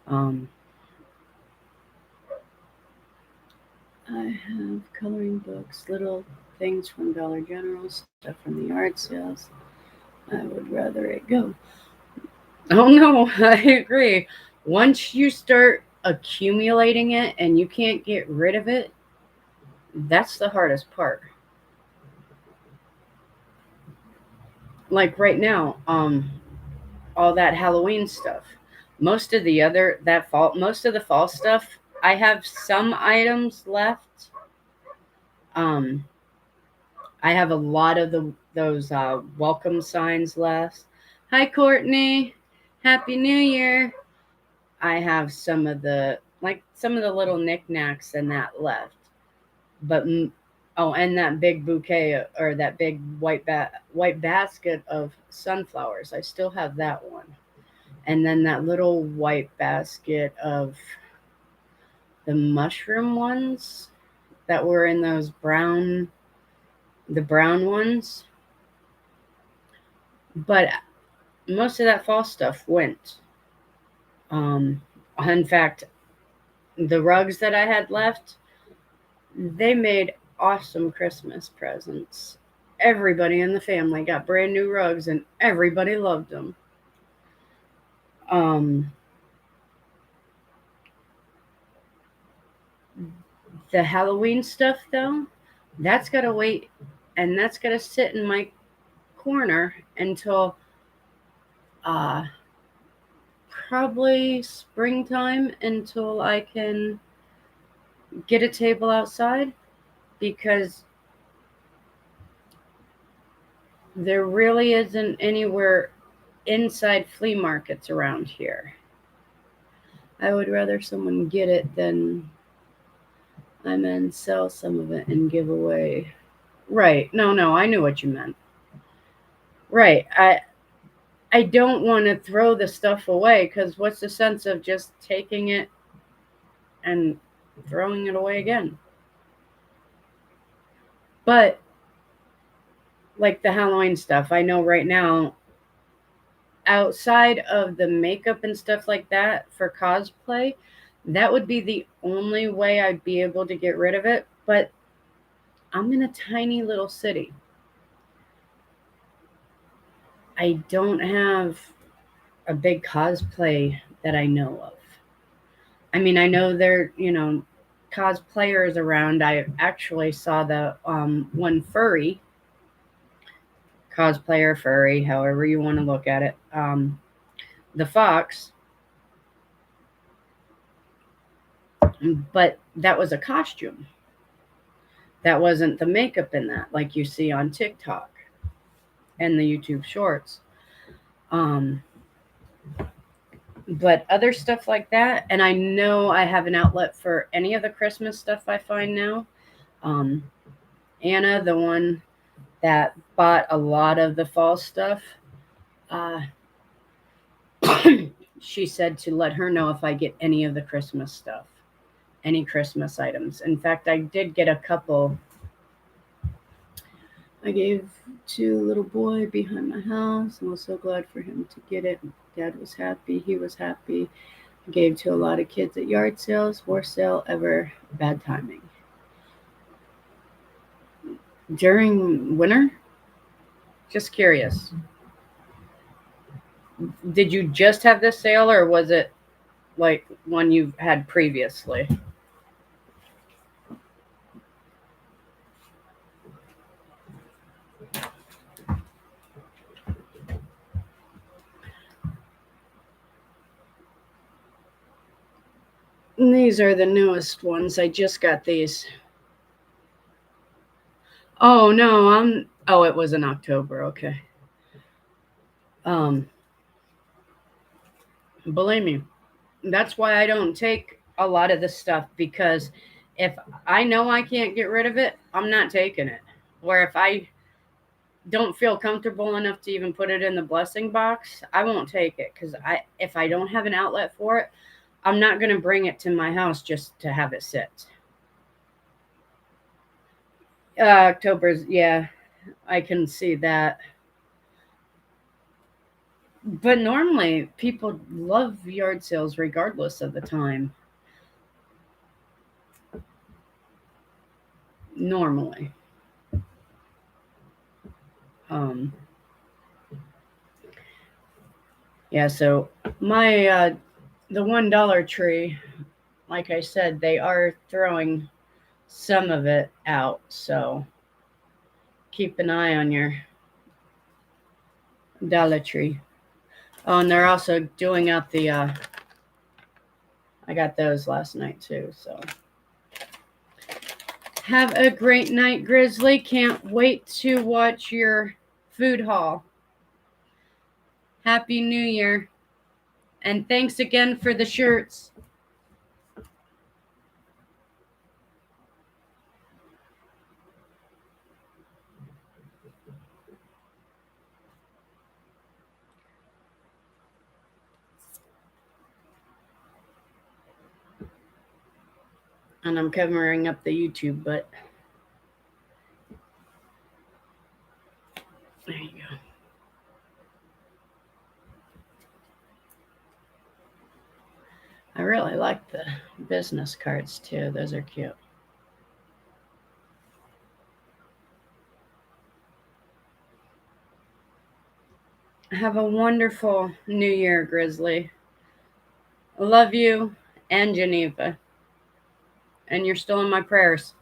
um, I have coloring books, little things from Dollar General, stuff from the yard sales. I would rather it go. Oh no, I agree. Once you start accumulating it and you can't get rid of it, that's the hardest part. Like right now, all that Halloween stuff. Most of the fall stuff, I have some items left. Um, I have a lot of those welcome signs left. Hi, Courtney. Happy New Year. I have some of the little knickknacks and that left. But oh, and that big bouquet or that big white basket of sunflowers. I still have that one. And then that little white basket of the mushroom ones that were in those the brown ones. But most of that fall stuff went. Um, in fact, the rugs that I had left, they made awesome Christmas presents. Everybody in the family got brand new rugs, and everybody loved them. Um, the Halloween stuff, though, that's got to wait, and that's got to sit in my corner until uh, probably springtime until I can get a table outside because there really isn't anywhere inside flea markets around here. I would rather someone get it than I mean sell some of it and give away. Right. No, no, I knew what you meant. Right. I don't want to throw the stuff away cuz what's the sense of just taking it and throwing it away again? But like the Halloween stuff, I know right now outside of the makeup and stuff like that for cosplay, that would be the only way I'd be able to get rid of it. But I'm in a tiny little city. I don't have a big cosplay that I know of. I mean, I know there, cosplayers around. I actually saw the one furry cosplayer, furry, however you want to look at it. The fox. But that was a costume. That wasn't the makeup in that, like you see on TikTok and the YouTube shorts. Um, but other stuff like that, and I know I have an outlet for any of the Christmas stuff I find now. Um, Anna, the one that bought a lot of the fall stuff, uh, she said to let her know if I get any of the Christmas stuff, any Christmas items. In fact, I did get a couple. I gave to a little boy behind my house and was so glad for him to get it. Dad was happy. He was happy. I gave to a lot of kids at yard sales. Worst sale ever. Bad timing. During winter? Just curious. Did you just have this sale or was it like one you've had previously? And these are the newest ones. I just got these. Oh no, oh, it was in October. Okay. Um Believe me, that's why I don't take a lot of the stuff because if I know I can't get rid of it, I'm not taking it. Or if I don't feel comfortable enough to even put it in the blessing box, I won't take it because if I don't have an outlet for it, I'm not going to bring it to my house just to have it sit. October's, yeah, I can see that. But normally people love yard sales regardless of the time. Normally. Um, yeah, so my the $1 tree, like I said, they are throwing some of it out, so keep an eye on your Dollar Tree. Oh, and they're also doing out the I got those last night too, so have a great night, Grizzly. Can't wait to watch your food haul. Happy New Year. And thanks again for the shirts. And I'm covering up the YouTube, but there you go. I really like the business cards too. Those are cute. Have a wonderful New Year, Grizzly. I love you and Geneva. And you're still in my prayers.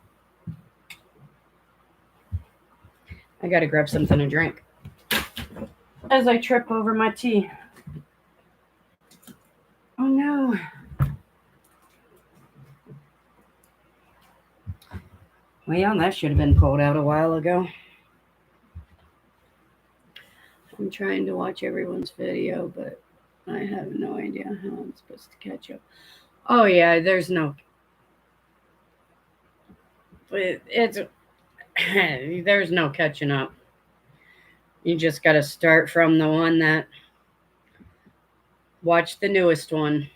I gotta grab something to drink as I trip over my tea. Oh no. Well, that should have been pulled out a while ago. I'm trying to watch everyone's video, but I have no idea how I'm supposed to catch up. Oh yeah, there's no. It's there's no catching up. You just got to start from the one that watch the newest one.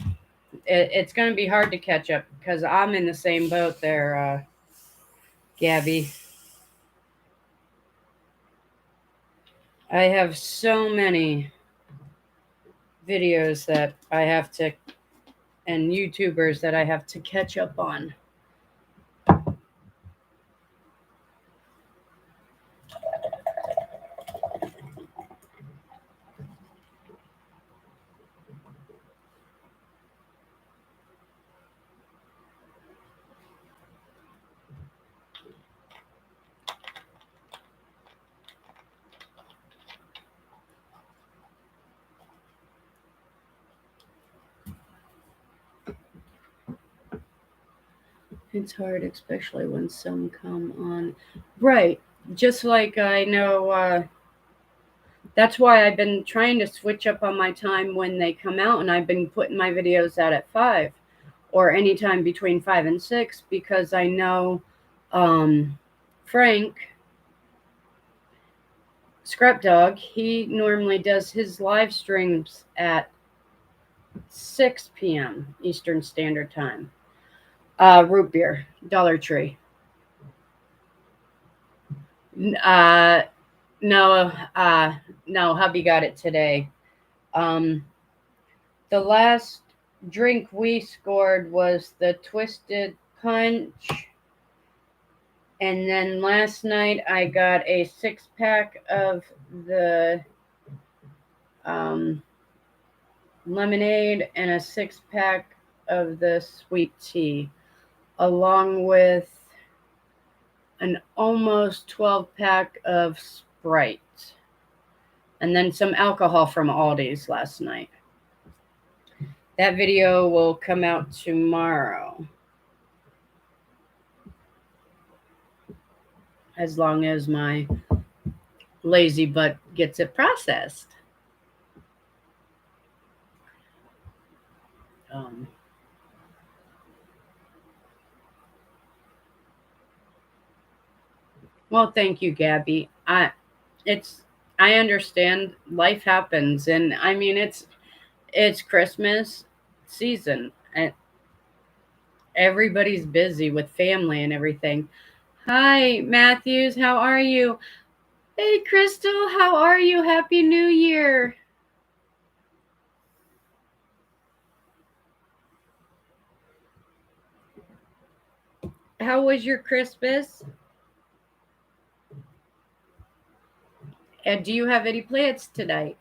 It's going to be hard to catch up because I'm in the same boat there, Gabby. I have so many videos that I have to, and YouTubers that I have to catch up on. It's hard, especially when some come on. Right. Just like I know, that's why I've been trying to switch up on my time when they come out, and I've been putting my videos out at 5 or anytime between 5 and 6 because I know um, Frank, Scrap Dog, he normally does his live streams at 6 p.m. Eastern Standard Time. Root beer, Dollar Tree. Uh, no, no, hubby got it today. Um, the last drink we scored was the Twisted Punch. And then last night I got a 6 pack of the um, lemonade and a 6 pack of the sweet tea, along with an almost 12 pack of Sprite, and then some alcohol from Aldi's last night. That video will come out tomorrow, as long as my lazy butt gets it processed. Um, well, thank you, Gabby. It's I understand life happens, and I mean it's Christmas season, and everybody's busy with family and everything. Hi, Matthews, how are you? Hey, Crystal, how are you? Happy New Year. How was your Christmas? And do you have any plans tonight?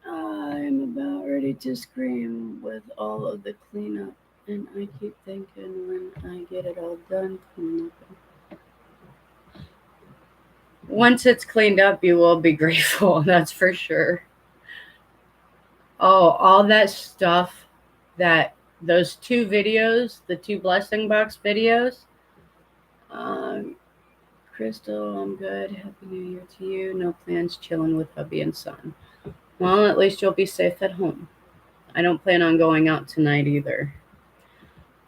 I'm about ready to scream with all of the cleanup, and I keep thinking when I get it all done, cleaning up. Once it's cleaned up, you will be grateful, that's for sure. Oh, all that stuff that those two videos, the two blessing box videos. Um, Crystal, I'm good. Happy New Year to you. No plans, chilling with hubby and son. Well, at least you'll be safe at home. I don't plan on going out tonight either.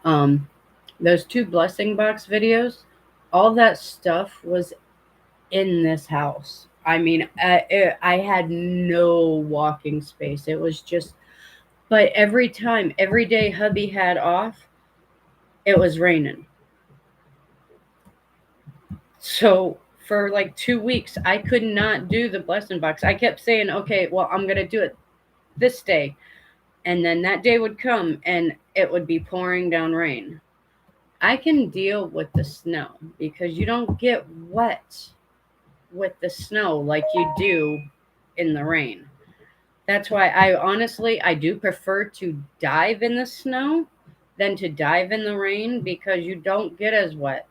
Um, those two blessing box videos, all that stuff was in this house. I mean, I had no walking space. It was just, but every time, every day hubby had off, it was raining. So for like 2 weeks, I could not do the blessing box. I kept saying, okay, well, I'm going to do it this day. And then that day would come and it would be pouring down rain. I can deal with the snow because you don't get wet with the snow like you do in the rain. That's why I do prefer to dive in the snow than to dive in the rain because you don't get as wet.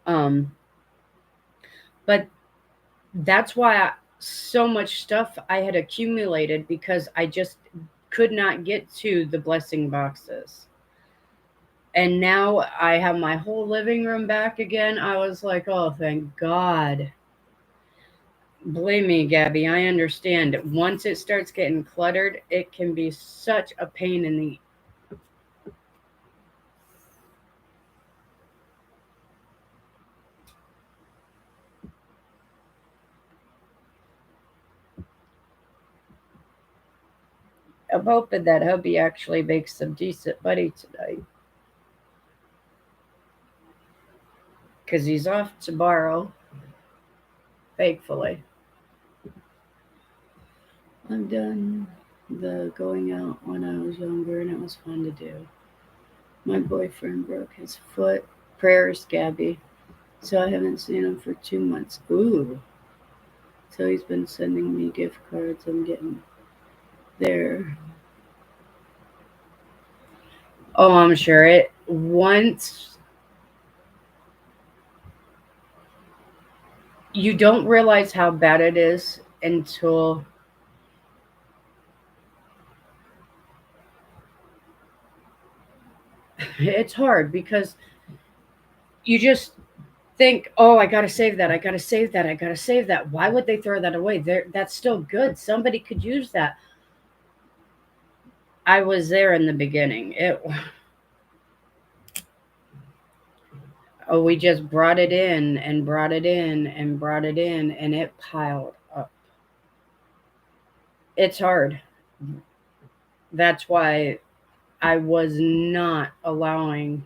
Um, but that's why so much stuff I had accumulated because I just could not get to the blessing boxes. And now I have my whole living room back again. I was like, oh, thank God. Believe me, Gabby, I understand. Once it starts getting cluttered, it can be such a pain in the. I'm hoping that hubby actually makes some decent money tonight because he's off tomorrow, thankfully. I'm done. the going out when I was younger, and it was fun to do. My boyfriend broke his foot. Prayers, Gabby. So I haven't seen him for 2 months. Ooh. So he's been sending me gift cards. I'm getting there. Oh, I'm sure it. Once you don't realize how bad it is until it's hard because you just think, oh, I gotta save that. I gotta save that. I gotta save that. Why would they throw that away? That's still good. Somebody could use that. I was there in the beginning. Oh, we just brought it in and brought it in and brought it in, and it piled up. It's hard. That's why I was not allowing.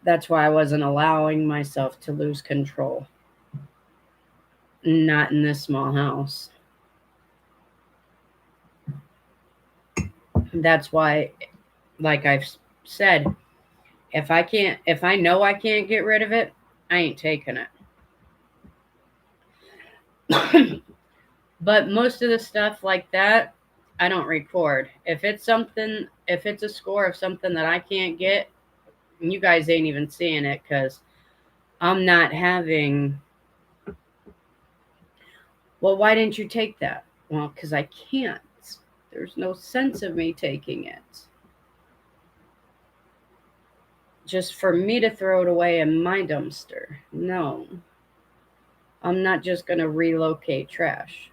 That's why I wasn't allowing myself to lose control. Not in this small house. That's why, like I've said, if I know I can't get rid of it, I ain't taking it. But most of the stuff like that, I don't record. If it's a score of something that I can't get, you guys ain't even seeing it because I'm not having. Well, why didn't you take that? Well, because I can't. There's no sense of me taking it. Just for me to throw it away in my dumpster. No. I'm not just going to relocate trash.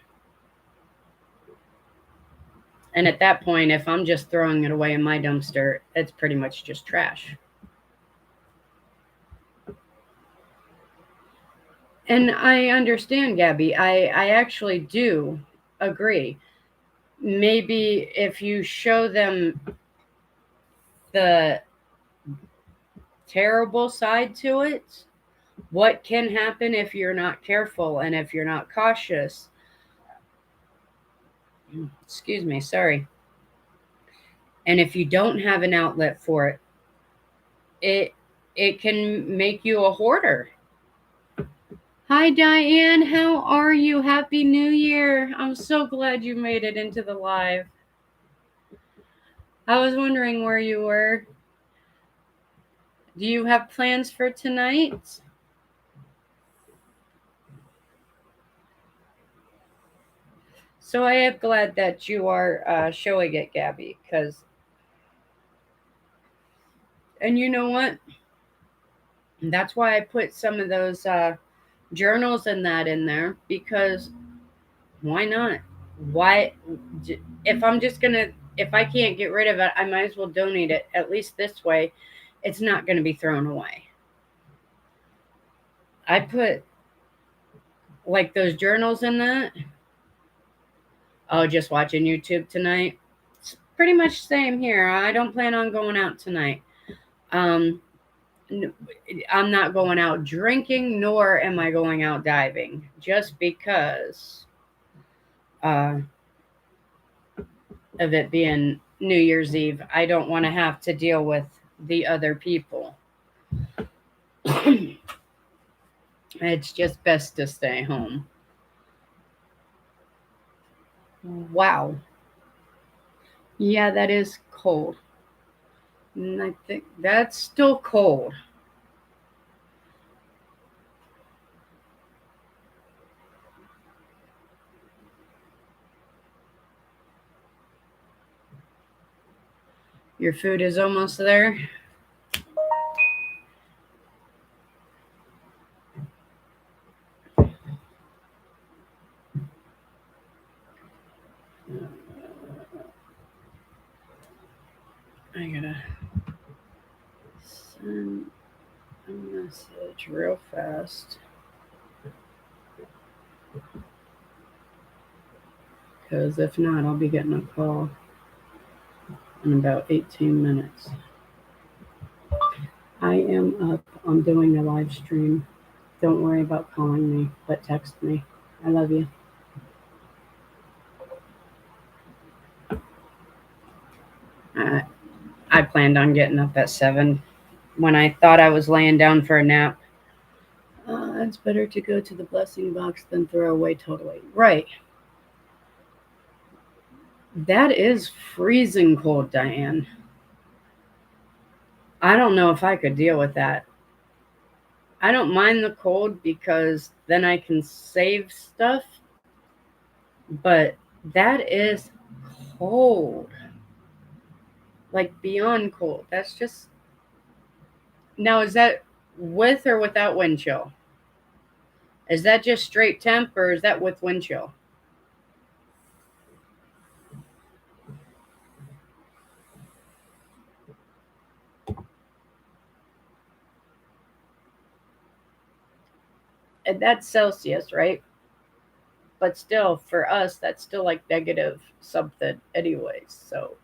And at that point, if I'm just throwing it away in my dumpster, it's pretty much just trash. And I understand, Gabby. I actually do agree. Maybe if you show them the terrible side to it, what can happen if you're not careful and if you're not cautious. Excuse me, sorry. And if you don't have an outlet for it, it it can make you a hoarder. Hi Diane, how are you? Happy New Year. I'm so glad you made it into the live. I was wondering where you were. Do you have plans for tonight? So I am glad that you are showing it, Gabby, because, and you know what? That's why I put some of those journals and that in there because why not? Why, if I'm just gonna, if I can't get rid of it, I might as well donate it. At least this way, it's not going to be thrown away. I put like those journals in that. Oh, just watching YouTube tonight. It's pretty much same here. I don't plan on going out tonight. Um, I'm not going out drinking, nor am I going out diving, just because uh, of it being New Year's Eve. I don't want to have to deal with the other people. It's just best to stay home. Wow. Yeah, that is cold. And I think that's still cold. Your food is almost there. I gotta send a message real fast. Because if not, I'll be getting a call in about 18 minutes. I am up. I'm doing a live stream. Don't worry about calling me, but text me. I love you. Uh, I planned on getting up at 7. When I thought I was laying down for a nap, it's better to go to the blessing box than throw away totally. Right. That is freezing cold, Diane. I don't know if I could deal with that. I don't mind the cold because then I can save stuff, but that is cold. Like beyond cold. That's just. Now, is that with or without wind chill? Is that just straight temp or is that with wind chill? And that's Celsius, right? But still, for us, that's still like negative something, anyways. So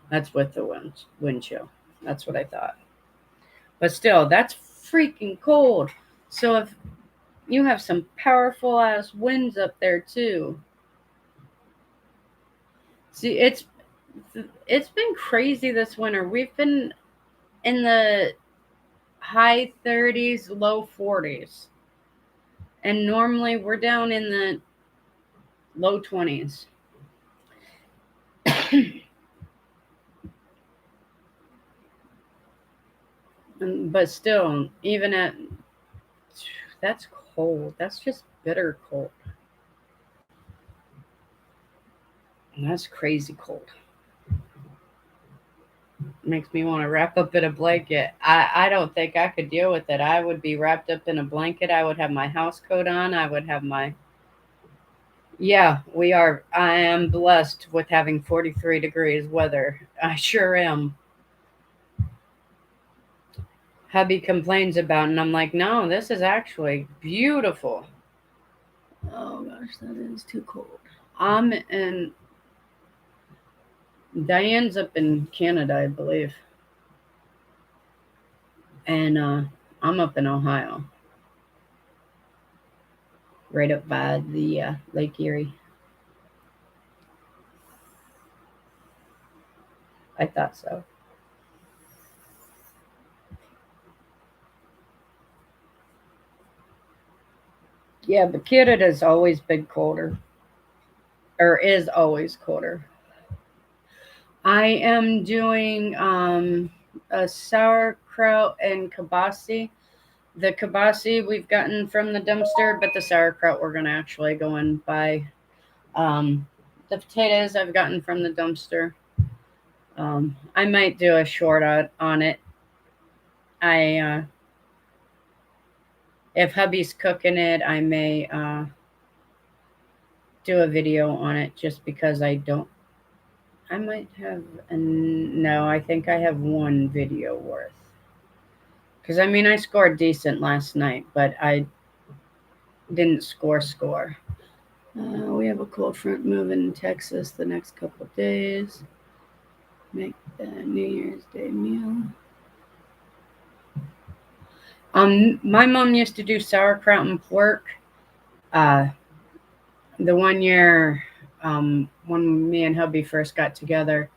that's with the wind chill. That's what I thought. But still, that's freaking cold. So if you have some powerful ass winds up there too. See, it's been crazy this winter. We've been in the high 30s, low 40s. And normally we're down in the low 20s. But still, even at that's cold. That's just bitter cold. And that's crazy cold. Makes me want to wrap up in a blanket. I don't think I could deal with it. I would be wrapped up in a blanket. I would have my house coat on. I would have my. Yeah, we are. I am blessed with having 43 degrees weather. I sure am. Hubby complains about, and I'm like, no, this is actually beautiful. Oh gosh, that is too cold. And Diane's up in Canada, I believe, and I'm up in Ohio, right up by the Lake Erie. I thought so. Yeah, but Canada's always been colder, or is always colder. I am doing a sauerkraut and kibasi. The kibasi we've gotten from the dumpster, but the sauerkraut we're gonna actually go and buy. The potatoes I've gotten from the dumpster. I might do a short on it. I if hubby's cooking it, I may do a video on it just because I don't. I might have no. I think I have one video worth. Because I mean, I scored decent last night, but I didn't score. We have a cold front moving in Texas the next couple of days. Make the New Year's Day meal. My mom used to do sauerkraut and pork. Uh, the one year, when me and hubby first got together,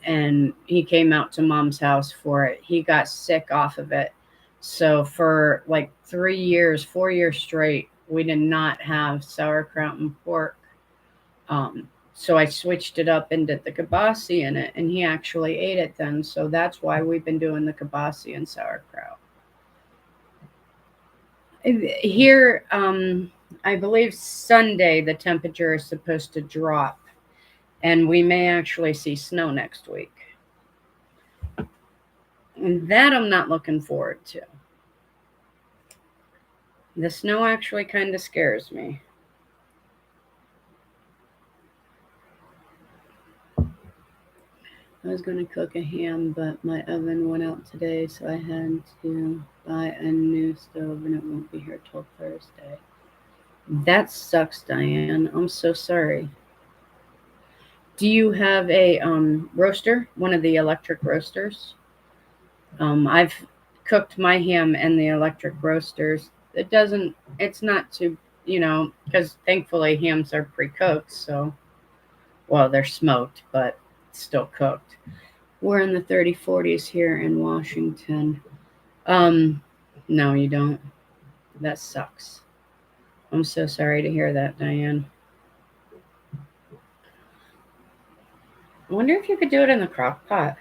and he came out to mom's house for it, he got sick off of it. So for like 3 years, 4 years straight, we did not have sauerkraut and pork. So I switched it up and did the kibasi in it, and he actually ate it then. So that's why we've been doing the kibasi and sauerkraut. Here, I believe Sunday the temperature is supposed to drop, and we may actually see snow next week. And that I'm not looking forward to. The snow actually kind of scares me. I was going to cook a ham, but my oven went out today, so I had to buy a new stove, and it won't be here till Thursday. That sucks, Diane. I'm so sorry. Do you have a roaster? One of the electric roasters? I've cooked my ham in the electric roasters. It's not too, because thankfully hams are pre-cooked, so, well, they're smoked, but still cooked. We're in the 30-40s here in Washington. Um, no, you don't. That sucks. I'm so sorry to hear that, Diane. I wonder if you could do it in the crock pot.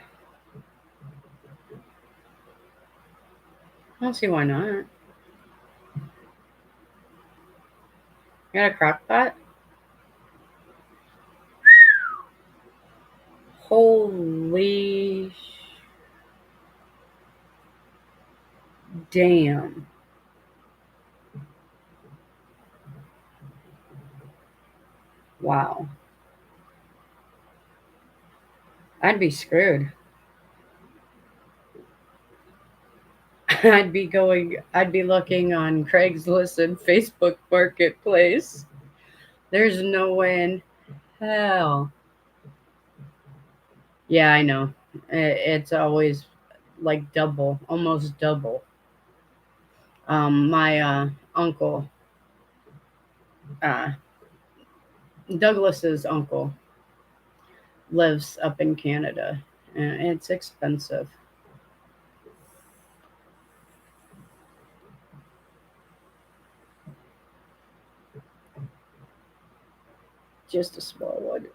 I don't see why not. You got a crock pot? Holy damn. Wow. I'd be screwed. I'd be looking on Craigslist and Facebook Marketplace. There's no way in hell. Yeah, I know. It's always like double, almost double. My uncle, uh, Douglas's uncle, lives up in Canada, and it's expensive. Just a small one.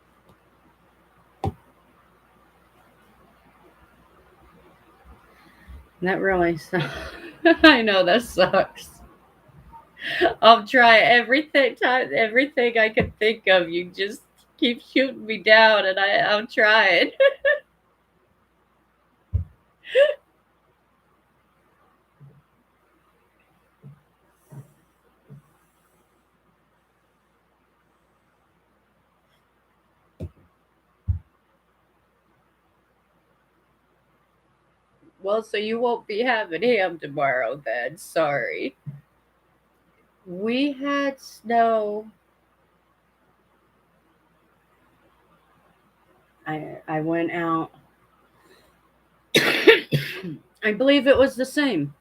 That really sucks. I know that sucks. I'll try everything I can think of. You just keep shooting me down, and I'm trying. Well, so you won't be having ham tomorrow then. Sorry. We had snow. I went out. I believe it was the same.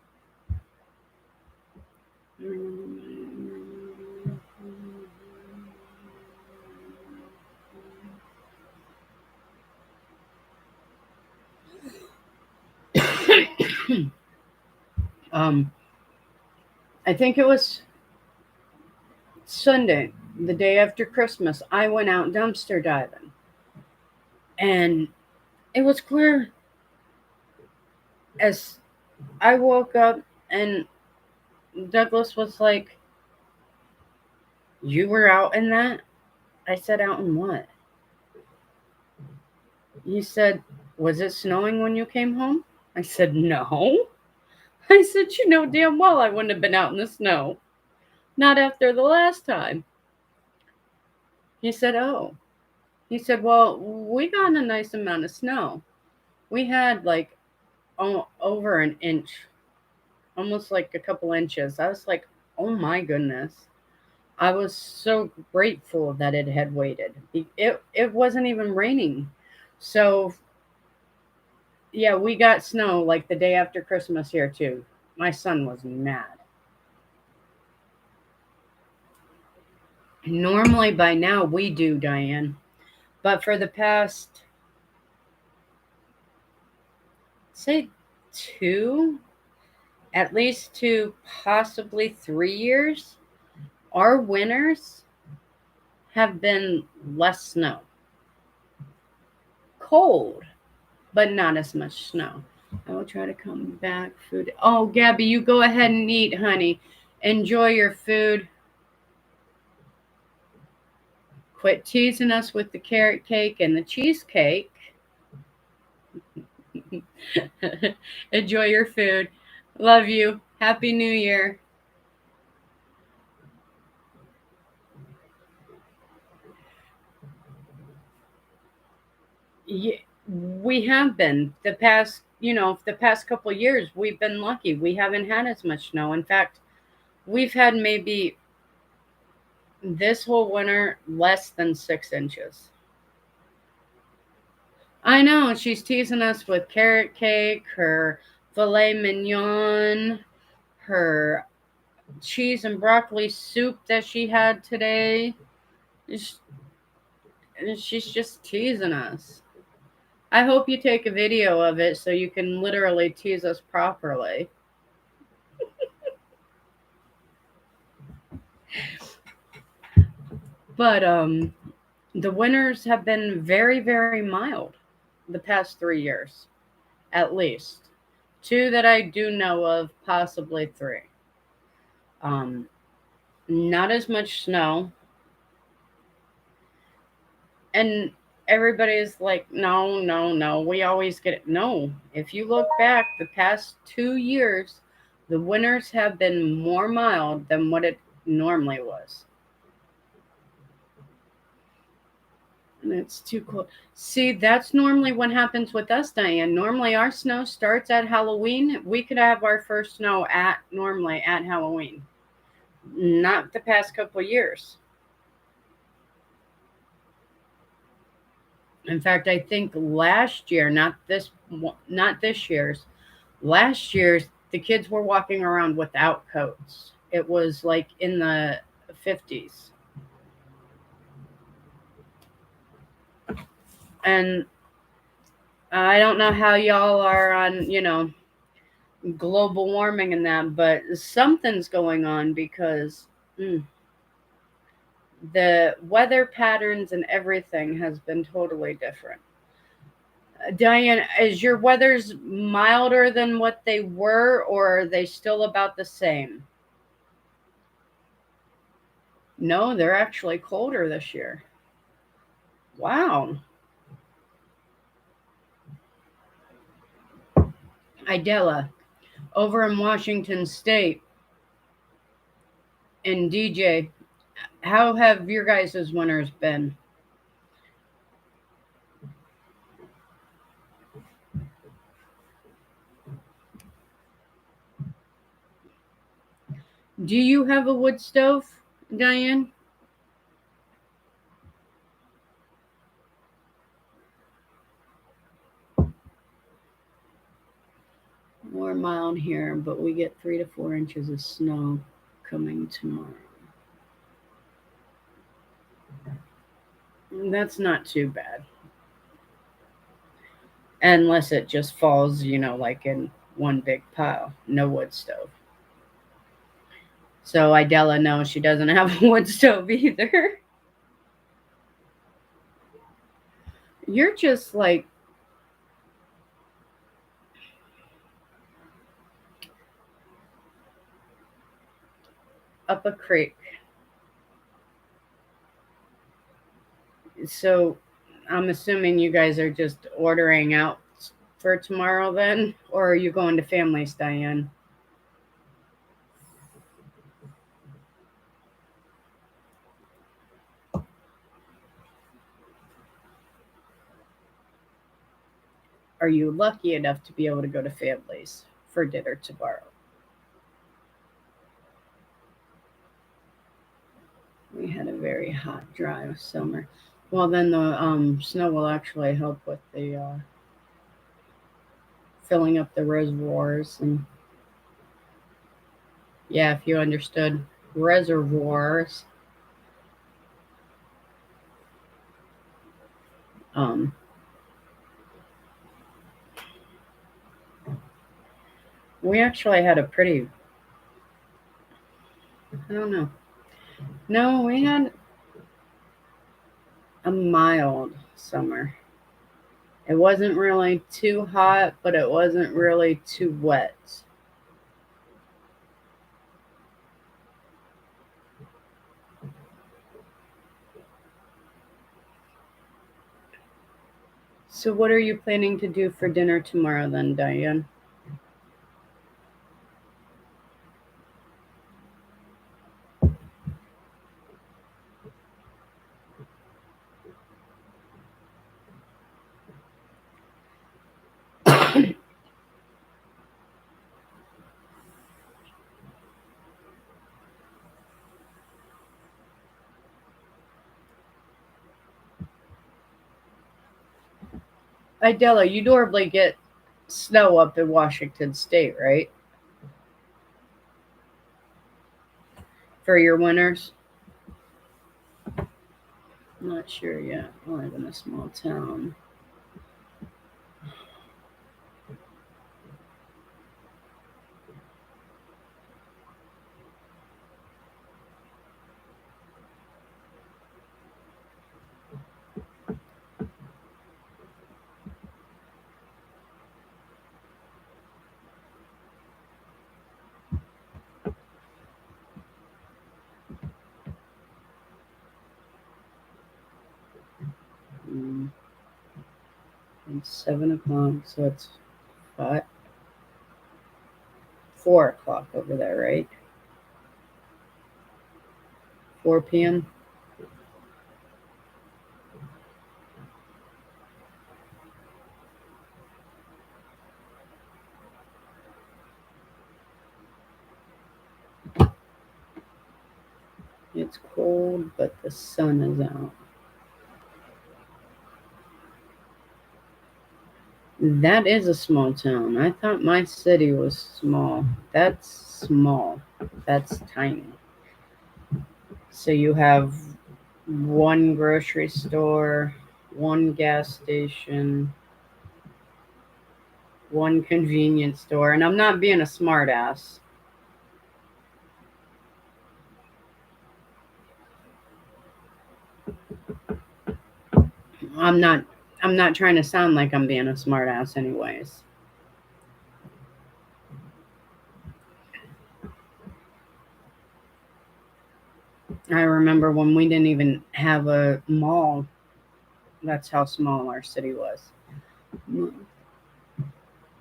um, I think it was Sunday, the day after Christmas. I went out dumpster diving, and it was clear as I woke up, and Douglas was like, "You were out in that?" I said, "Out in what?" He said, "Was it snowing when you came home?" I said, "No." I said, "You know damn well I wouldn't have been out in the snow. Not after the last time." He said, "Oh." He said, "Well, we got a nice amount of snow. We had like over an inch, almost like a couple inches." I was like, "Oh my goodness." I was so grateful that it had waited. It wasn't even raining. So, yeah, we got snow like the day after Christmas here too. My son was mad. Normally by now we do, Diane. But for the past, say, two, at least 2, possibly 3 years, our winters have been less snow. Cold, but not as much snow. I will try to come back. Food. Oh, Gabby, you go ahead and eat, honey. Enjoy your food. Quit teasing us with the carrot cake and the cheesecake. Enjoy your food. Love you. Happy New Year. Yeah, we have been the past couple of years. We've been lucky. We haven't had as much snow. In fact, we've had maybe this whole winter less than 6 inches. I know she's teasing us with carrot cake, her filet mignon, her cheese and broccoli soup that she had today. Sh- And she's just teasing us. I hope you take a video of it so you can literally tease us properly. But the winters have been very, very mild the past 3 years, at least. Two that I do know of, possibly three. Um, Not as much snow, and everybody's like, no, no, no, we always get it. No, if you look back the past 2 years, the winters have been more mild than what it normally was. And it's too cold. See, that's normally what happens with us, Diane. Normally our snow starts at Halloween. We could have our first snow at normally at Halloween. Not the past couple of years. In fact, I think last year, not this year's, last year's, the kids were walking around without coats. It was like in the 50s. And I don't know how y'all are on, global warming and that, but something's going on because mm, the weather patterns and everything has been totally different. Diane, is your weathers milder than what they were, or are they still about the same? No, they're actually colder this year. Wow. Idella, over in Washington State, and DJ, how have your guys' winters been? Do you have a wood stove, Diane? More mild here, but we get 3 to 4 inches of snow coming tomorrow. That's not too bad. Unless it just falls, like in one big pile. No wood stove. So Idella, no, she doesn't have a wood stove either. You're just like up a creek. So I'm assuming you guys are just ordering out for tomorrow then? Or are you going to families, Diane? Are you lucky enough to be able to go to families for dinner tomorrow? We had a very hot, dry summer. Well, then the snow will actually help with the filling up the reservoirs. And yeah, if you understood reservoirs, um, we actually had a pretty, I don't know. No, we had a mild summer. It wasn't really too hot, but it wasn't really too wet. So, what are you planning to do for dinner tomorrow then, Diane? Idella, you normally get snow up in Washington State, right? For your winters? Not sure yet. I live in a small town. Mm, it's 7 o'clock, so it's five, 4 o'clock over there, right? 4 p.m. It's cold, but the sun is out. That is a small town. I thought my city was small. That's small. That's tiny. So you have one grocery store, one gas station, one convenience store, and I'm not being a smartass. I'm not. I'm not trying to sound like I'm being a smartass, anyways. I remember when we didn't even have a mall. That's how small our city was.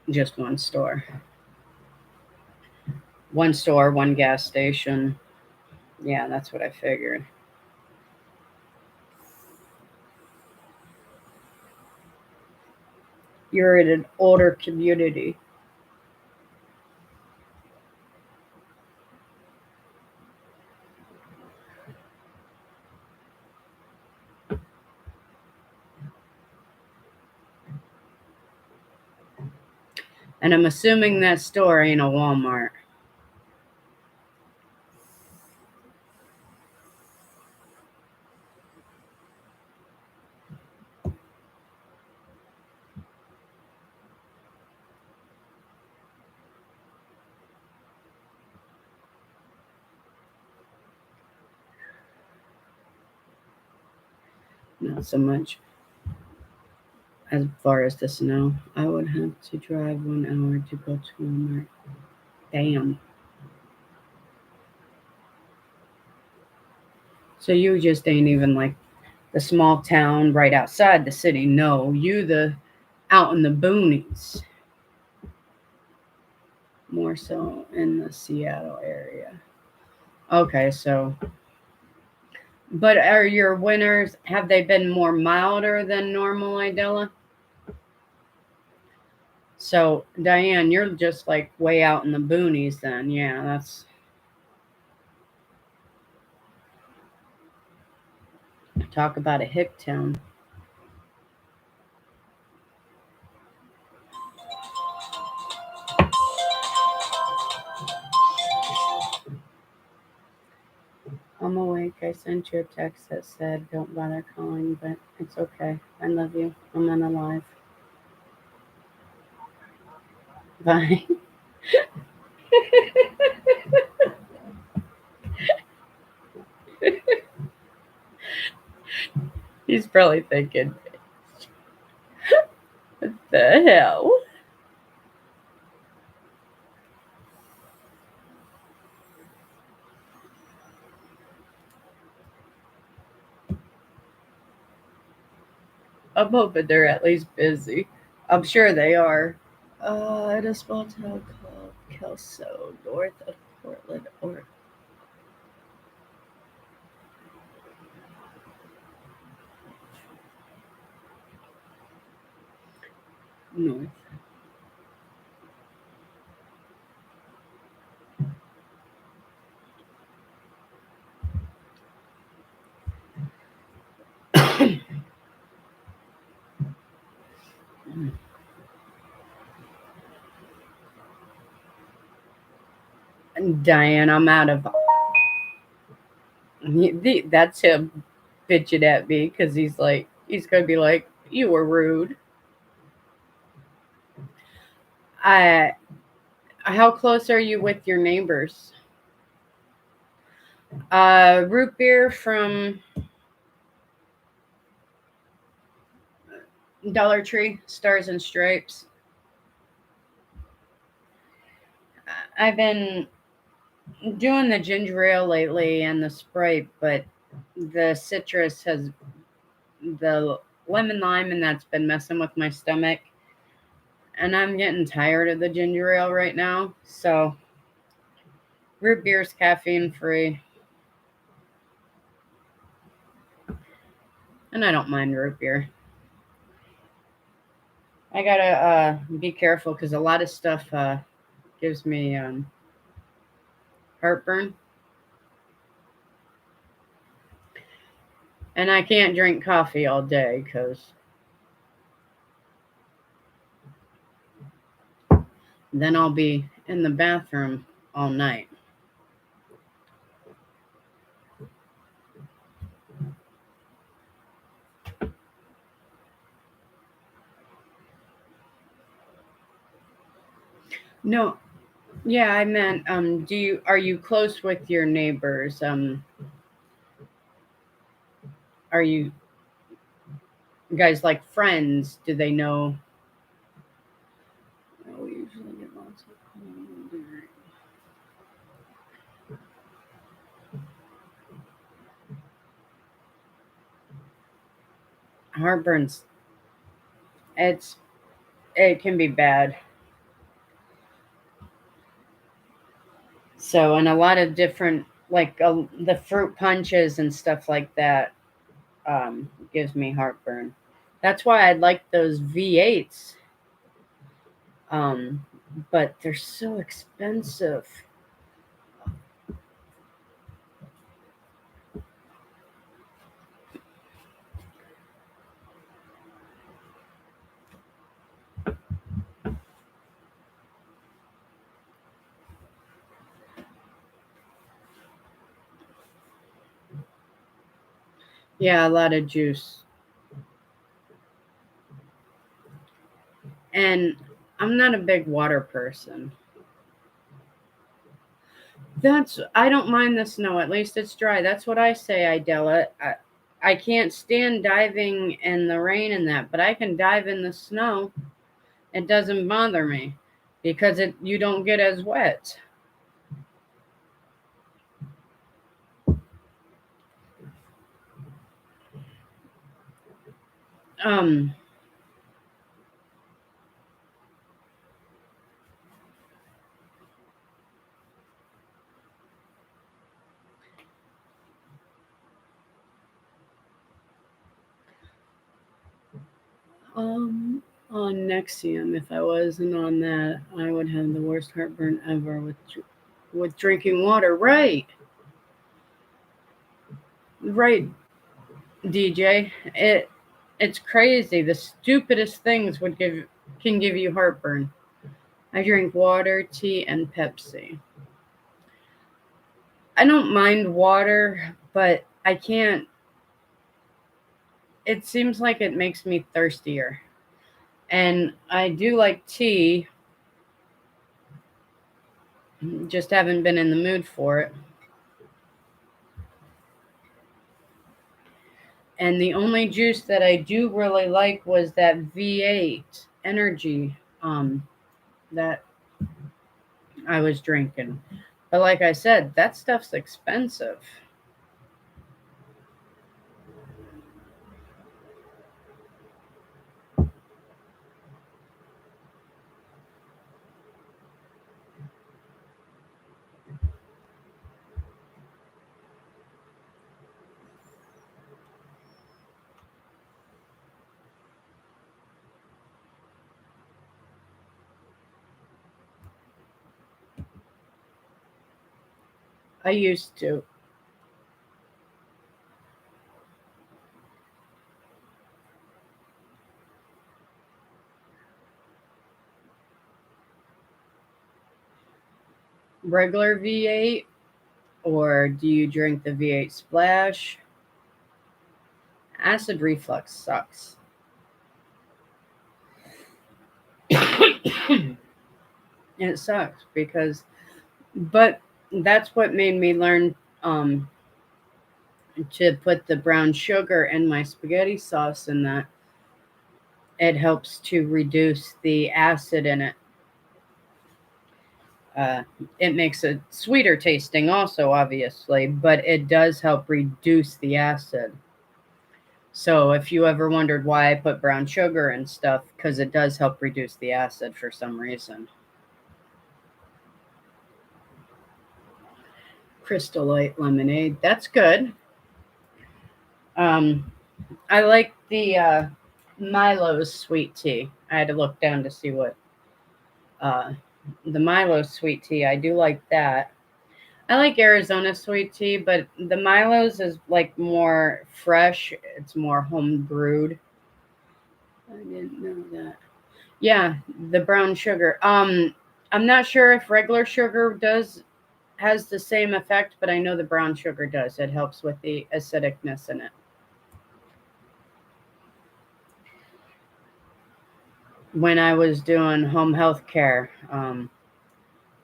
Just one store. One store, one gas station. Yeah, that's what I figured. You're in an older community. And I'm assuming that store ain't a Walmart. Not so much as far as the snow. I would have to drive 1 hour to go to Walmart. Damn. So you just ain't even like the small town right outside the city. No, you the out in the boonies. More so in the Seattle area. Okay, so but are your winters have they been more milder than normal, Idella? So Diane, you're just like way out in the boonies then. Yeah, that's talk about a hick town. I'm awake. I sent you a text that said don't bother calling, but it's okay. I love you. I'm unalive. Bye. He's probably thinking, what the hell? I'm hoping they're at least busy. I'm sure they are. At a small town called Kelso, north of Portland, or north. Diane, I'm out of. That's him bitching at me because he's gonna be like, you were rude. I. How close are you with your neighbors? Root beer from Dollar Tree, Stars and Stripes. I've been doing the ginger ale lately and the Sprite, but the citrus has the lemon lime, and that's been messing with my stomach. And I'm getting tired of the ginger ale right now. So root beer's caffeine free, and I don't mind root beer. I gotta be careful because a lot of stuff gives me heartburn, and I can't drink coffee all day because then I'll be in the bathroom all night. No, yeah, I meant are you close with your neighbors? Are you guys like friends? Do they know? Oh, we usually get lots of heartburns. It's it can be bad. So, and a lot of different like the fruit punches and stuff like that gives me heartburn. That's why I like those V8s, um, but they're so expensive. Yeah, a lot of juice. And I'm not a big water person. I don't mind the snow. At least it's dry. That's what I say, Idella. I can't stand diving in the rain and that, but I can dive in the snow. It doesn't bother me because it you don't get as wet. Um, um, on Nexium, if I wasn't on that, I would have the worst heartburn ever with drinking water. Right, right, DJ. It's crazy. The stupidest things would give can give you heartburn. I drink water, tea, and Pepsi. I don't mind water, but I can't. It seems like it makes me thirstier. And I do like tea, just haven't been in the mood for it. And the only juice that I do really like was that V8 energy that I was drinking. But like I said, that stuff's expensive. I used to. regular V8 or do you drink the V8 Splash? Acid reflux sucks. It sucks but that's what made me learn to put the brown sugar in my spaghetti sauce, and that it helps to reduce the acid in it. Uh, it makes it sweeter tasting also, obviously, but it does help reduce the acid. So if you ever wondered why I put brown sugar and stuff, because it does help reduce the acid for some reason. Crystal Light lemonade, that's good. I like the Milo's sweet tea. I had to look down to see what the Milo's sweet tea. I do like that. I like Arizona sweet tea, but the Milo's is like more fresh. It's more home brewed. I didn't know that. Yeah, the brown sugar. I'm not sure if regular sugar has the same effect, but I know the brown sugar does. It helps with the acidicness in it. When I was doing home health care,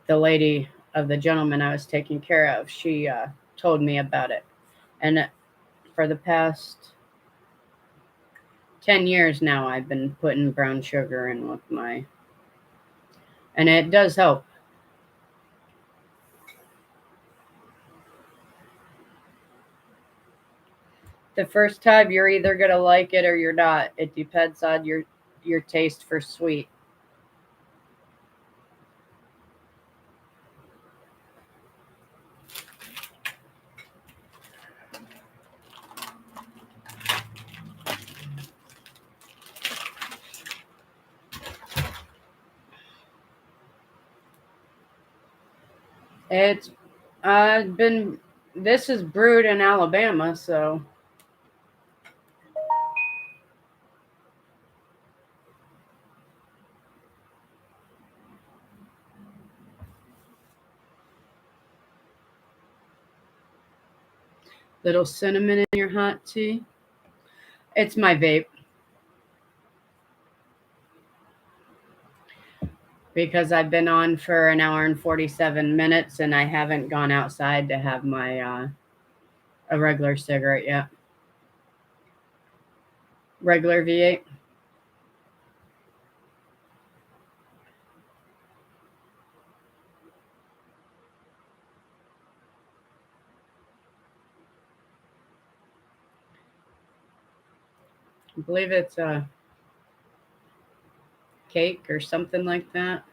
the lady of the gentleman I was taking care of, she told me about it. And for the past 10 years now, I've been putting brown sugar in with and it does help. The first time you're either going to like it or you're not. It depends on your taste for sweet. It's been this is brewed in Alabama, so little cinnamon in your hot tea. It's my vape because I've been on for an hour and 47 minutes and I haven't gone outside to have my a regular cigarette yet. Regular V8. I believe it's a cake or something like that.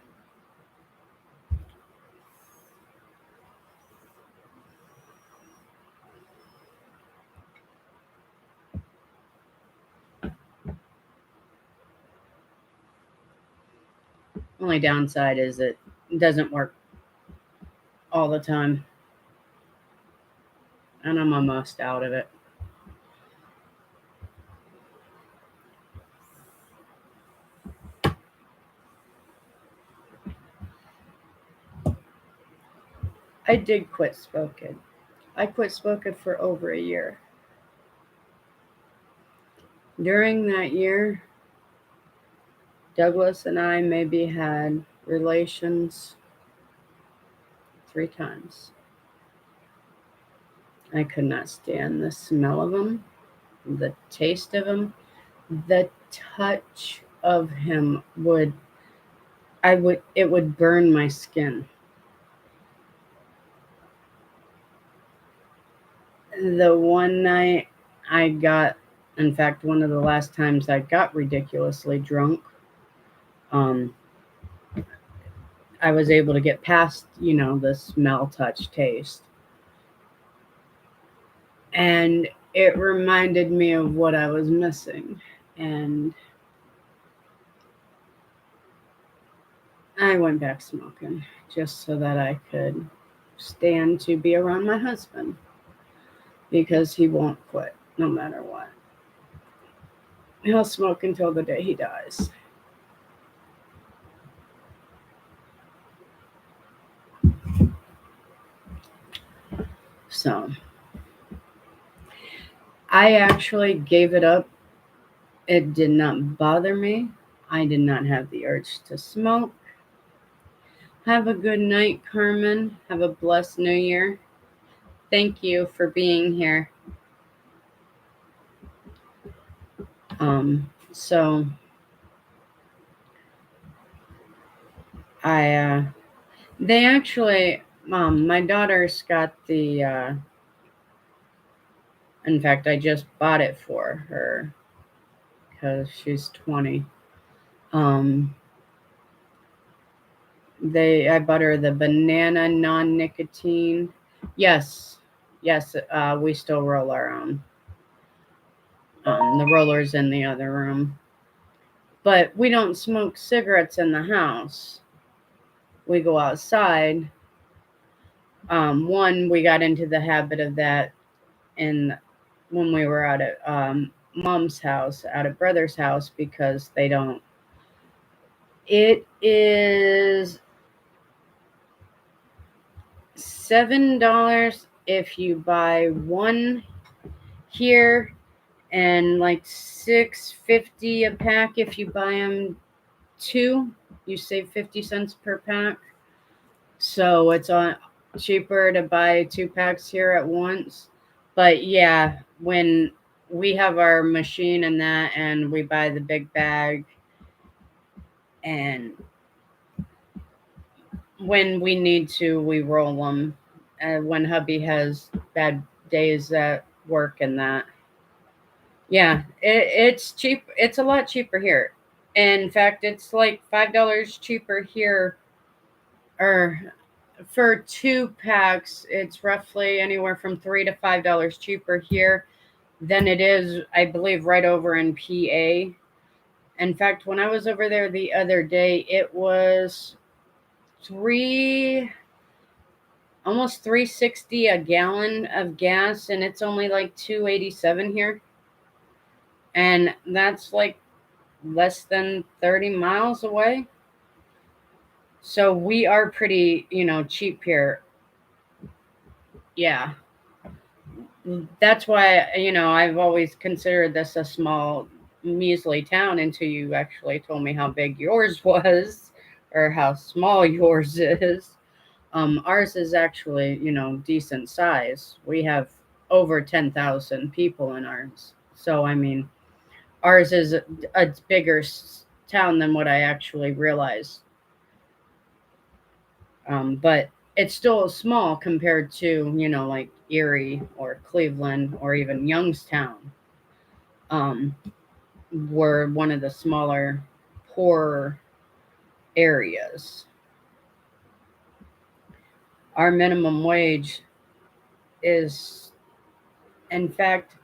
Only downside is it doesn't work all the time. And I'm almost out of it. I did quit smoking. I quit smoking for over a year. During that year, Douglas and I maybe had relations 3 times. I could not stand the smell of him, the taste of him, the touch of him it would burn my skin. The one night in fact, one of the last times I got ridiculously drunk, um, I was able to get past, the smell, touch, taste. And it reminded me of what I was missing. And I went back smoking just so that I could stand to be around my husband because he won't quit no matter what. He'll smoke until the day he dies. So I actually gave it up. It did not bother me. I did not have the urge to smoke. Have a good night, Carmen. Have a blessed new year. Thank you for being here. So I they actually my daughter's got the in fact I just bought it for her because she's 20. Um I bought her the banana non-nicotine. Yes. Yes, we still roll our own. The roller's in the other room. But we don't smoke cigarettes in the house. We go outside. One, we got into the habit of that in when we were out at mom's house, out at brother's house, because they don't. It is $7 if you buy one here, and like $6.50 a pack if you buy them two. You save 50 cents per pack. So it's on cheaper to buy 2 packs here at once. But yeah, when we have our machine and that, and we buy the big bag, and when we need to, we roll them. When hubby has bad days at work and that, yeah, it's cheap. It's a lot cheaper here. In fact, it's like $5 cheaper here, or for 2 packs, it's roughly anywhere from $3 to $5 cheaper here than it is, I believe, right over in PA. In fact, when I was over there the other day, it was three almost 360 a gallon of gas, and it's only like 287 here. And that's like less than 30 miles away. So we are pretty, cheap here. Yeah. That's why, I've always considered this a small, measly town until you actually told me how big yours was or how small yours is. Ours is actually, decent size. We have over 10,000 people in ours. So, I mean, ours is a bigger town than what I actually realized. But it's still small compared to, like Erie or Cleveland or even Youngstown. Um, were one of the smaller, poorer areas. Our minimum wage is, in fact,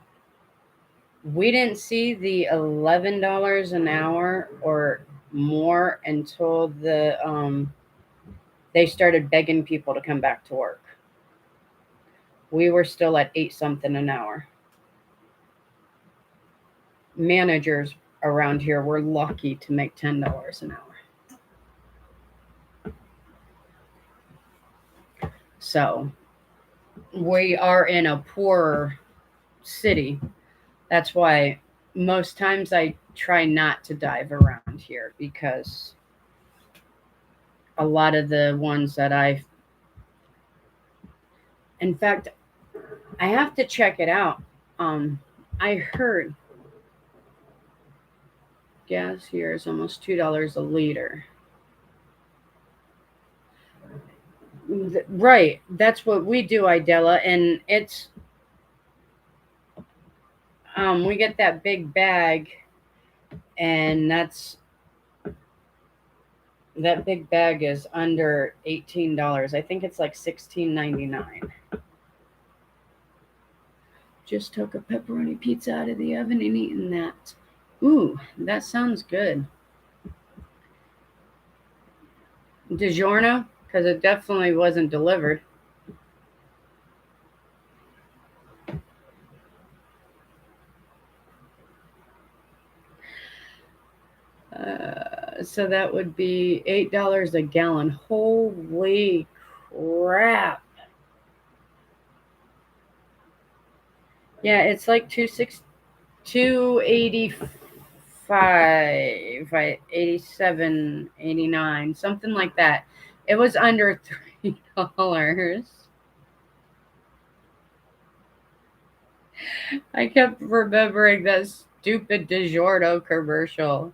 we didn't see the $11 an hour or more until they started begging people to come back to work. We were still at 8 something an hour. Managers around here were lucky to make $10 an hour. So we are in a poorer city. That's why most times I try not to dive around here, because a lot of the ones that in fact, I have to check it out. I heard gas here is almost $2 a liter. Right, that's what we do, Idella, and it's we get that big bag, and that big bag is under $18. I think it's like 16.99. Just took a pepperoni pizza out of the oven and eaten that. Ooh, that sounds good. DiGiorno? Because it definitely wasn't delivered. So that would be $8 a gallon. Holy crap. Yeah, it's like 285, 87, 89, something like that. It was under $3. I kept remembering that stupid DiGiorno commercial.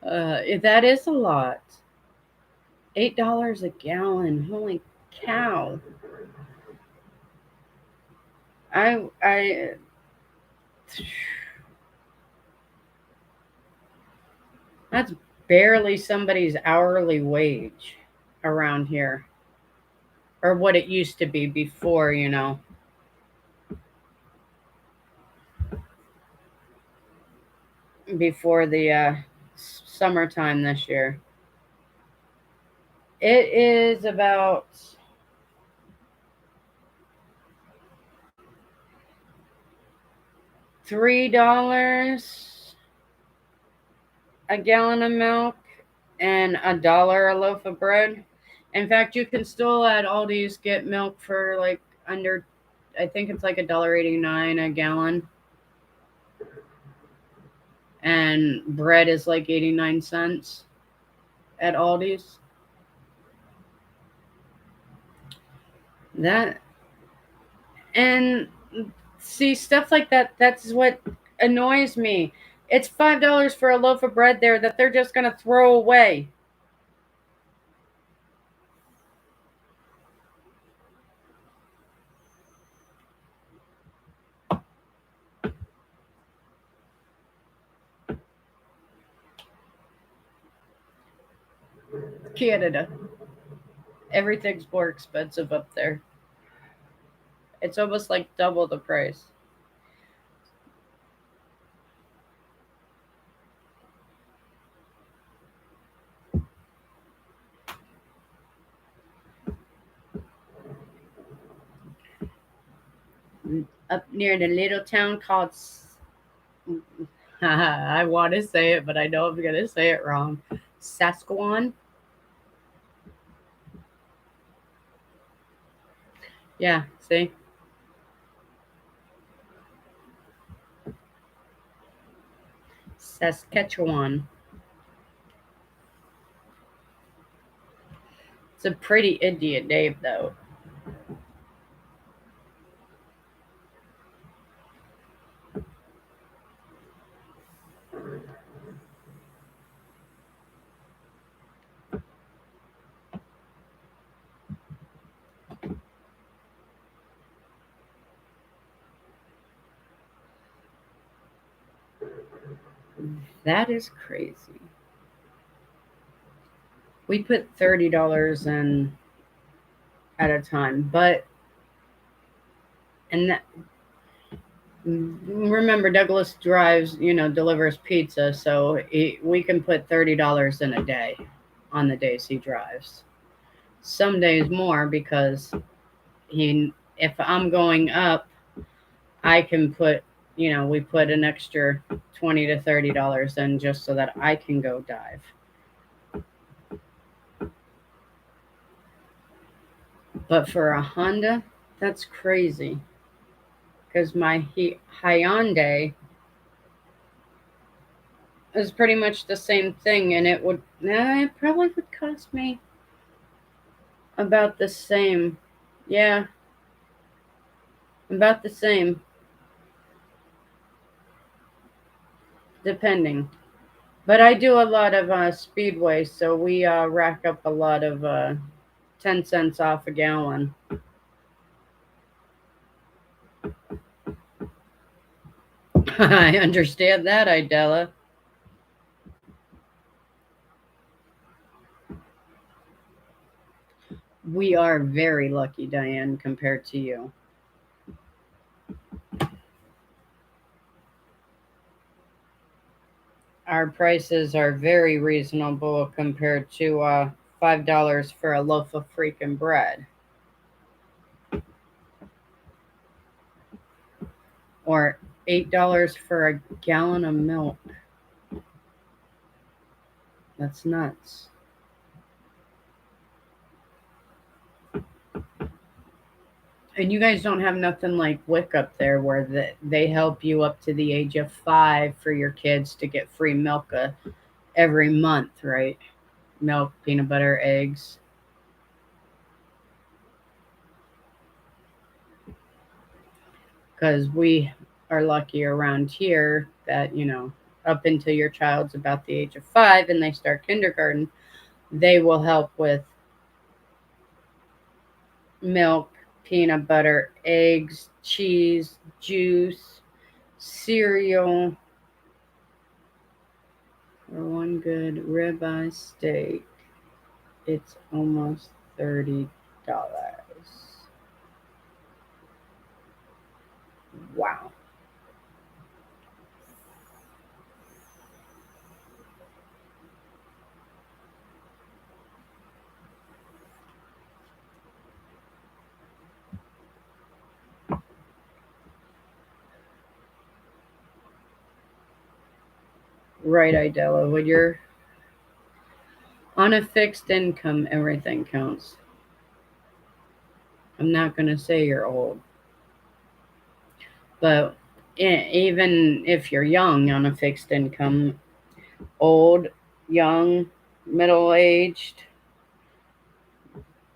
That is a lot. $8 a gallon. Holy cow! I that's barely somebody's hourly wage around here, or what it used to be before the summertime this year. It is about $3 a gallon of milk and $1 a loaf of bread. In fact, you can still at Aldi's get milk for like under, I think it's like $1.89 a gallon, and bread is like 89 cents at Aldi's. That and see stuff like that. That's what annoys me. It's $5 for a loaf of bread there that they're just gonna throw away. Canada, everything's more expensive up there. It's almost like double the price. Up near the little town called I want to say it, but I know I'm going to say it wrong. Saskatchewan. Yeah, see? Saskatchewan. It's a pretty Indian name, though. That is crazy. We put $30 in at a time, but and that, remember Douglas drives, delivers pizza, so we can put $30 in a day on the days he drives. Some days more because if I'm going up, I can put, we put an extra $20 to $30 in just so that I can go dive. But for a Honda, that's crazy because my Hyundai is pretty much the same thing, and it probably would cost me about the same. Yeah, about the same, depending. But I do a lot of speedway, so we rack up a lot of 10 cents off a gallon. I understand that, Idella. We are very lucky, Diane, compared to you. Our prices are very reasonable compared to $5 for a loaf of freaking bread or $8 for a gallon of milk. That's nuts. And you guys don't have nothing like WIC up there where they help you up to the age of 5 for your kids to get free milk every month, right? Milk, peanut butter, eggs. Because we are lucky around here that, up until your child's about the age of 5 and they start kindergarten, they will help with milk, peanut butter, eggs, cheese, juice, cereal, for one good ribeye steak. It's almost $30. Wow. Right, Idella. When you're on a fixed income, everything counts. I'm not going to say you're old, but even if you're young on a fixed income, old, young, middle aged,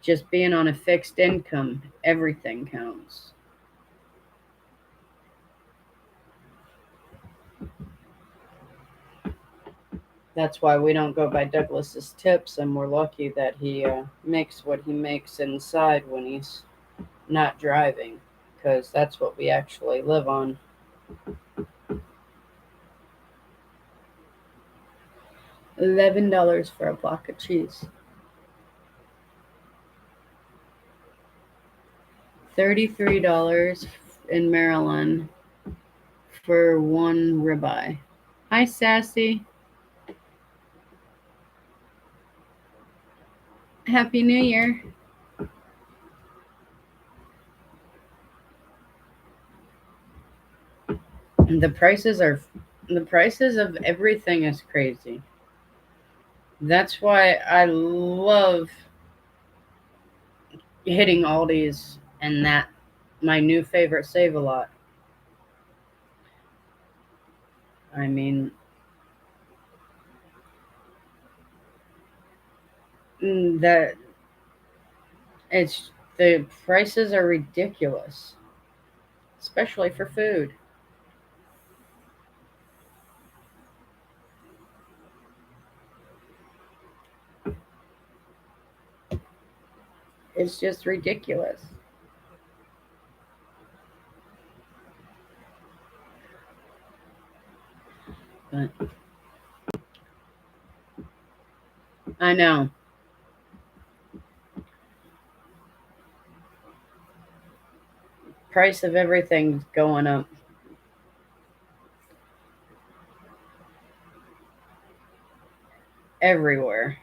just being on a fixed income, everything counts. That's why we don't go by Douglas's tips, and we're lucky that he makes what he makes inside when he's not driving, because that's what we actually live on. $11 for a block of cheese. $33 in Maryland for one ribeye. Hi, Sassy. Happy New Year. The prices are the prices of everything is crazy. That's why I love hitting Aldi's and that my new favorite Save a Lot. I mean, that it's the prices are ridiculous, especially for food. It's just ridiculous. But I know price of everything's going up everywhere.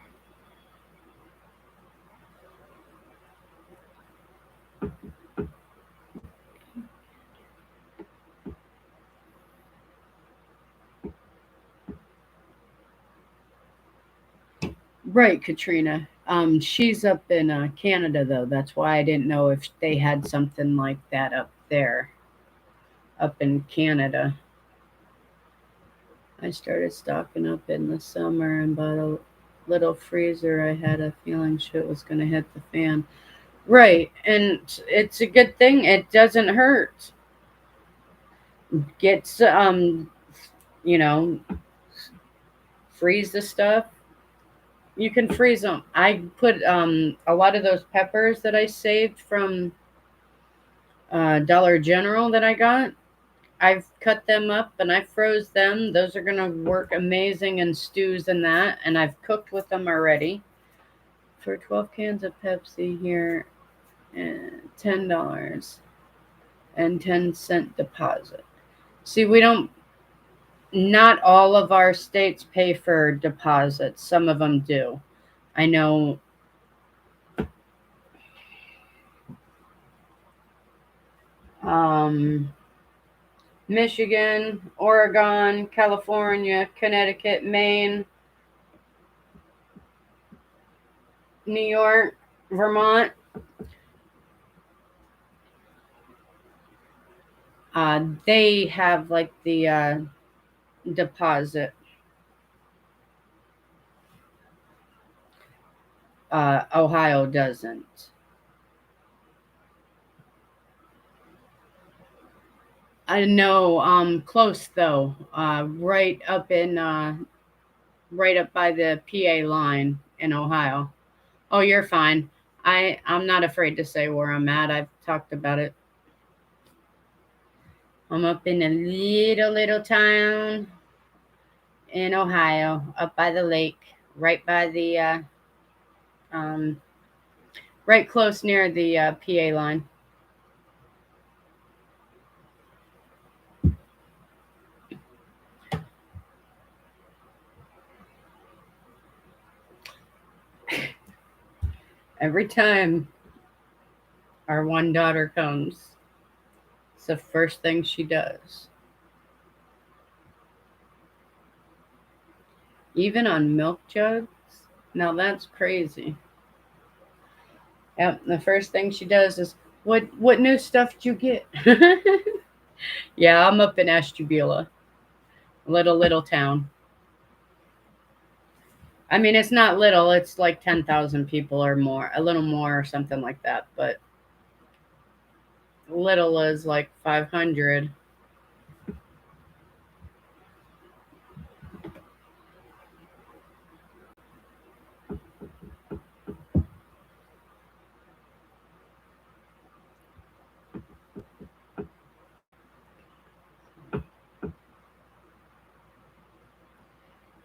Right, Katrina. She's up in Canada though. That's why I didn't know if they had something like that up there, up in Canada. I started stocking up in the summer and bought a little freezer. I had a feeling shit was gonna hit the fan. Right, and it's a good thing. It doesn't hurt. Gets you know, freeze the stuff. You can freeze them. I put a lot of those peppers that I saved from Dollar General that I got. I've cut them up and I froze them. Those are gonna work amazing in stews and that. And I've cooked with them already. For 12 cans of Pepsi here, and $10 and 10-cent deposit. See, we don't. Not all of our states pay for deposits. Some of them do. I know um, Michigan, Oregon, California, Connecticut, Maine, New York, Vermont. They have like the deposit. Ohio doesn't. I know, close though. Right up by the PA line in Ohio. Oh, you're fine. I'm not afraid to say where I'm at. I've talked about it. I'm up in a little town in Ohio, up by the lake, right by the um, right close near the PA line. Every time our one daughter comes, it's the first thing she does. Even on milk jugs. Now that's crazy. Yep, the first thing she does is, what new stuff did you get? Yeah, I'm up in Ashtabula, little town. I mean, it's not little; it's like 10,000 people or more, a little more or something like that. But little is like 500.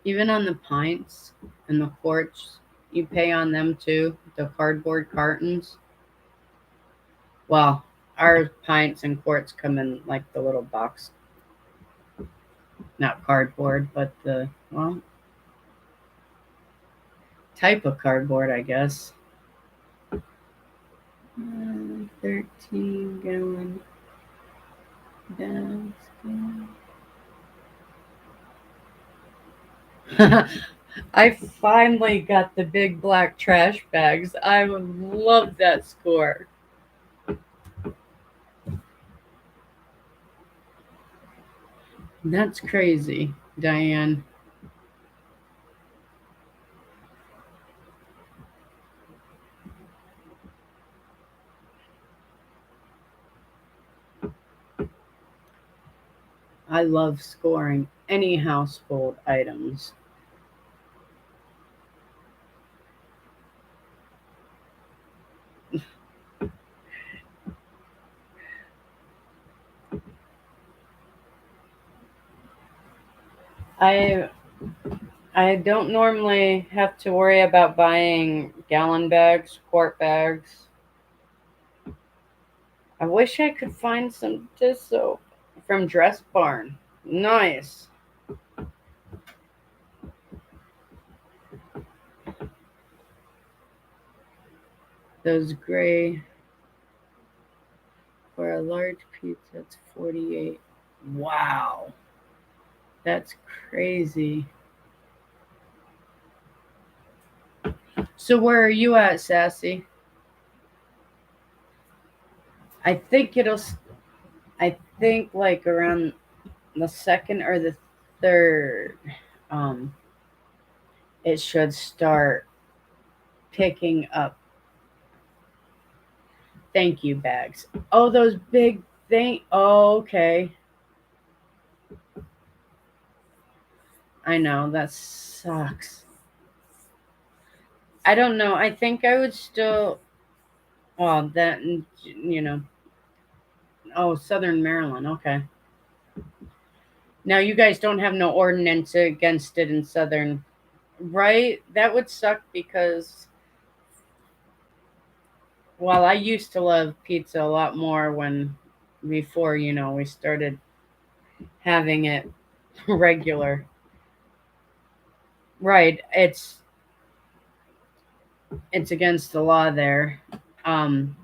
Even on the pints and the quarts, you pay on them too. The cardboard cartons. Well, our pints and quarts come in like the little box, not cardboard, but the well type of cardboard, I guess. 13-gallon bags. I finally got the big black trash bags. I would love that score. That's crazy, Diane. I love scoring any household items. I I don't normally have to worry about buying gallon bags, quart bags. I wish I could find some dish soap from Dress Barn. Nice. Those gray for a large pizza, it's 48. Wow. That's crazy. So where are you at, Sassy? I think it'll I think like around the second or the third, um, it should start picking up. Thank you bags. Oh, those big thing. Oh, okay. I know that sucks. I don't know. I think I would still. Well, that you know. Oh, Southern Maryland. Okay. Now you guys don't have no ordinance against it in Southern, right? That would suck because well, I used to love pizza a lot more when before we started having it regular. Right. It's against the law there. Um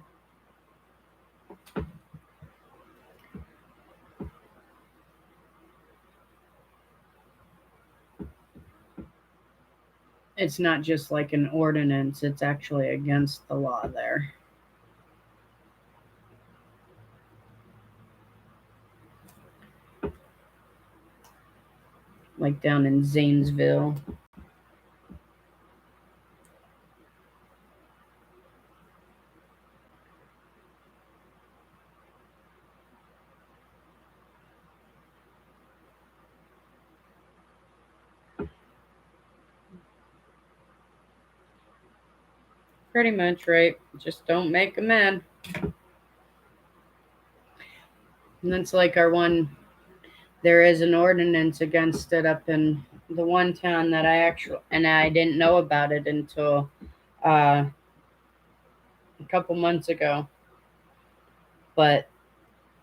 it's not just like an ordinance, it's actually against the law there. like down in Zanesville. Pretty much, right? Just don't make a mad. And that's like our one. There is an ordinance against it up in the one town that I didn't know about it until a couple months ago. But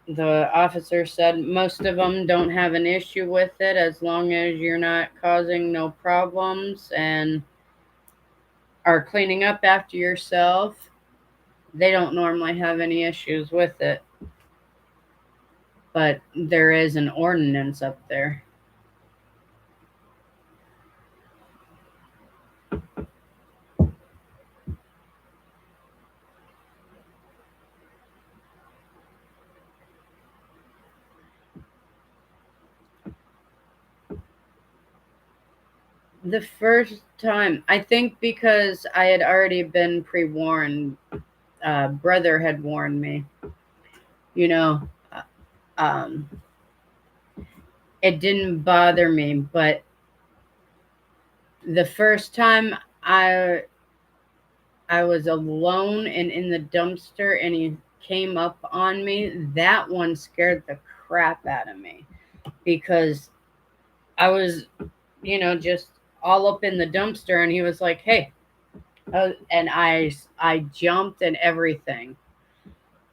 the officer said most of them don't have an issue with it as long as you're not causing no problems and are cleaning up after yourself. They don't normally have any issues with it. But there is an ordinance up there. The first time, I think because I had already been pre warned, brother had warned me, you know, uh, um, it didn't bother me. But the first time I was alone and in the dumpster and he came up on me, that one scared the crap out of me because I was, just all up in the dumpster and he was like, "Hey," and I jumped and everything.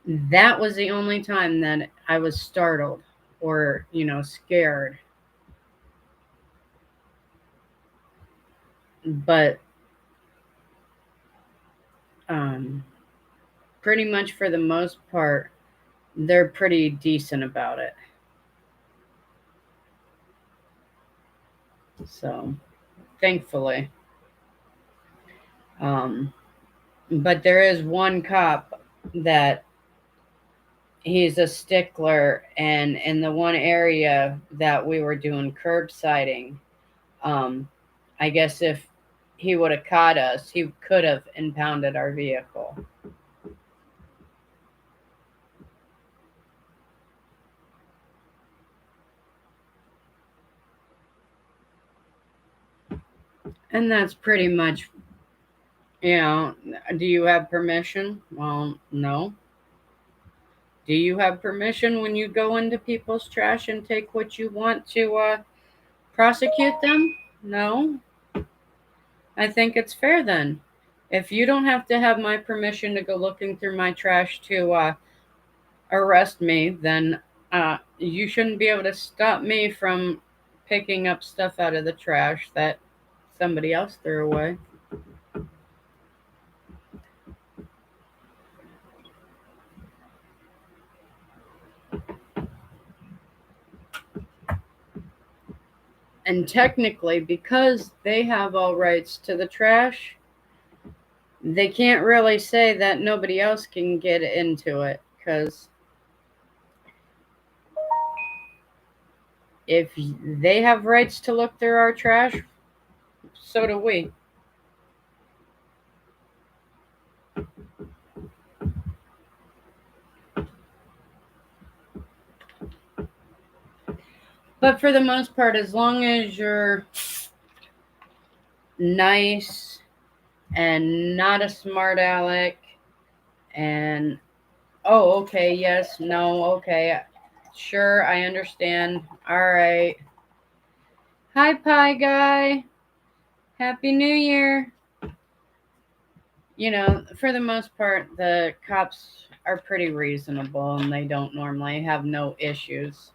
That was the only time that I was startled or, scared. But um pretty much for the most part, they're pretty decent about it. So, thankfully. Um but there is one cop that he's a stickler, and in the one area that we were doing curbsiding, um I guess if he would have caught us, he could have impounded our vehicle. And that's pretty much, do you have permission? Well, no. Do you have permission when you go into people's trash and take what you want to prosecute them? No. I think it's fair then. If you don't have to have my permission to go looking through my trash to arrest me, then you shouldn't be able to stop me from picking up stuff out of the trash that somebody else threw away. And technically, because they have all rights to the trash, they can't really say that nobody else can get into it. Because if they have rights to look through our trash, so do we. But for the most part, as long as you're nice and not a smart aleck and oh, okay, yes, no, okay, sure, I understand. All right. Hi, Pie Guy. Happy New Year. For the most part, the cops are pretty reasonable and they don't normally have no issues.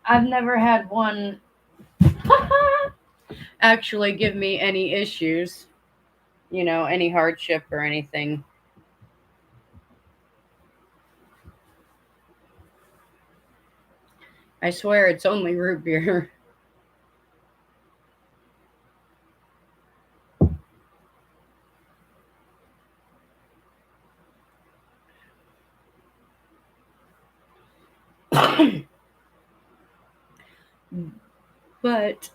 I've never had one actually give me any issues, any hardship or anything. I swear it's only root beer. But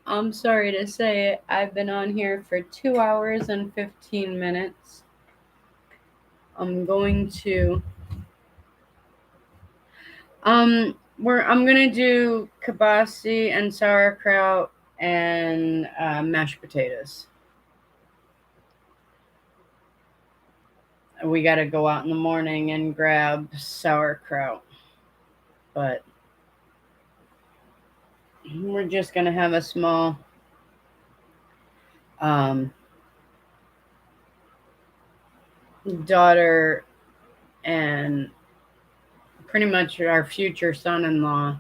I'm sorry to say it, I've been on here for 2 hours and 15 minutes. I'm going to I'm gonna do kibasi and sauerkraut and mashed potatoes. We got to go out in the morning and grab sauerkraut, but we're just gonna have a small um, daughter and pretty much our future son-in-law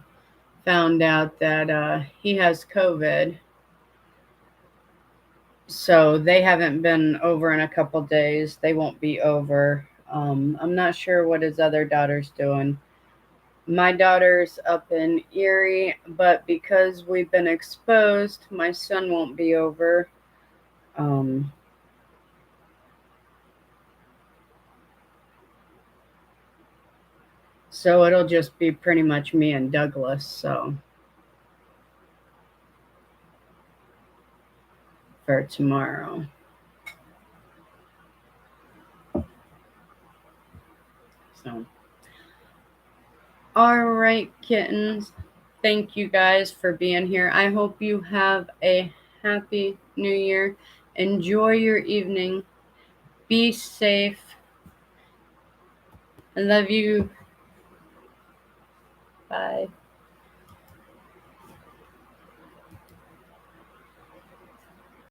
found out that he has COVID. So they haven't been over in a couple days. They won't be over. I'm not sure what his other daughter's doing. My daughter's up in Erie, but because we've been exposed, my son won't be over. Um, so it'll just be pretty much me and Douglas. So for tomorrow. So, all right, kittens. Thank you guys for being here. I hope you have a happy new year. Enjoy your evening. Be safe. I love you. Bye.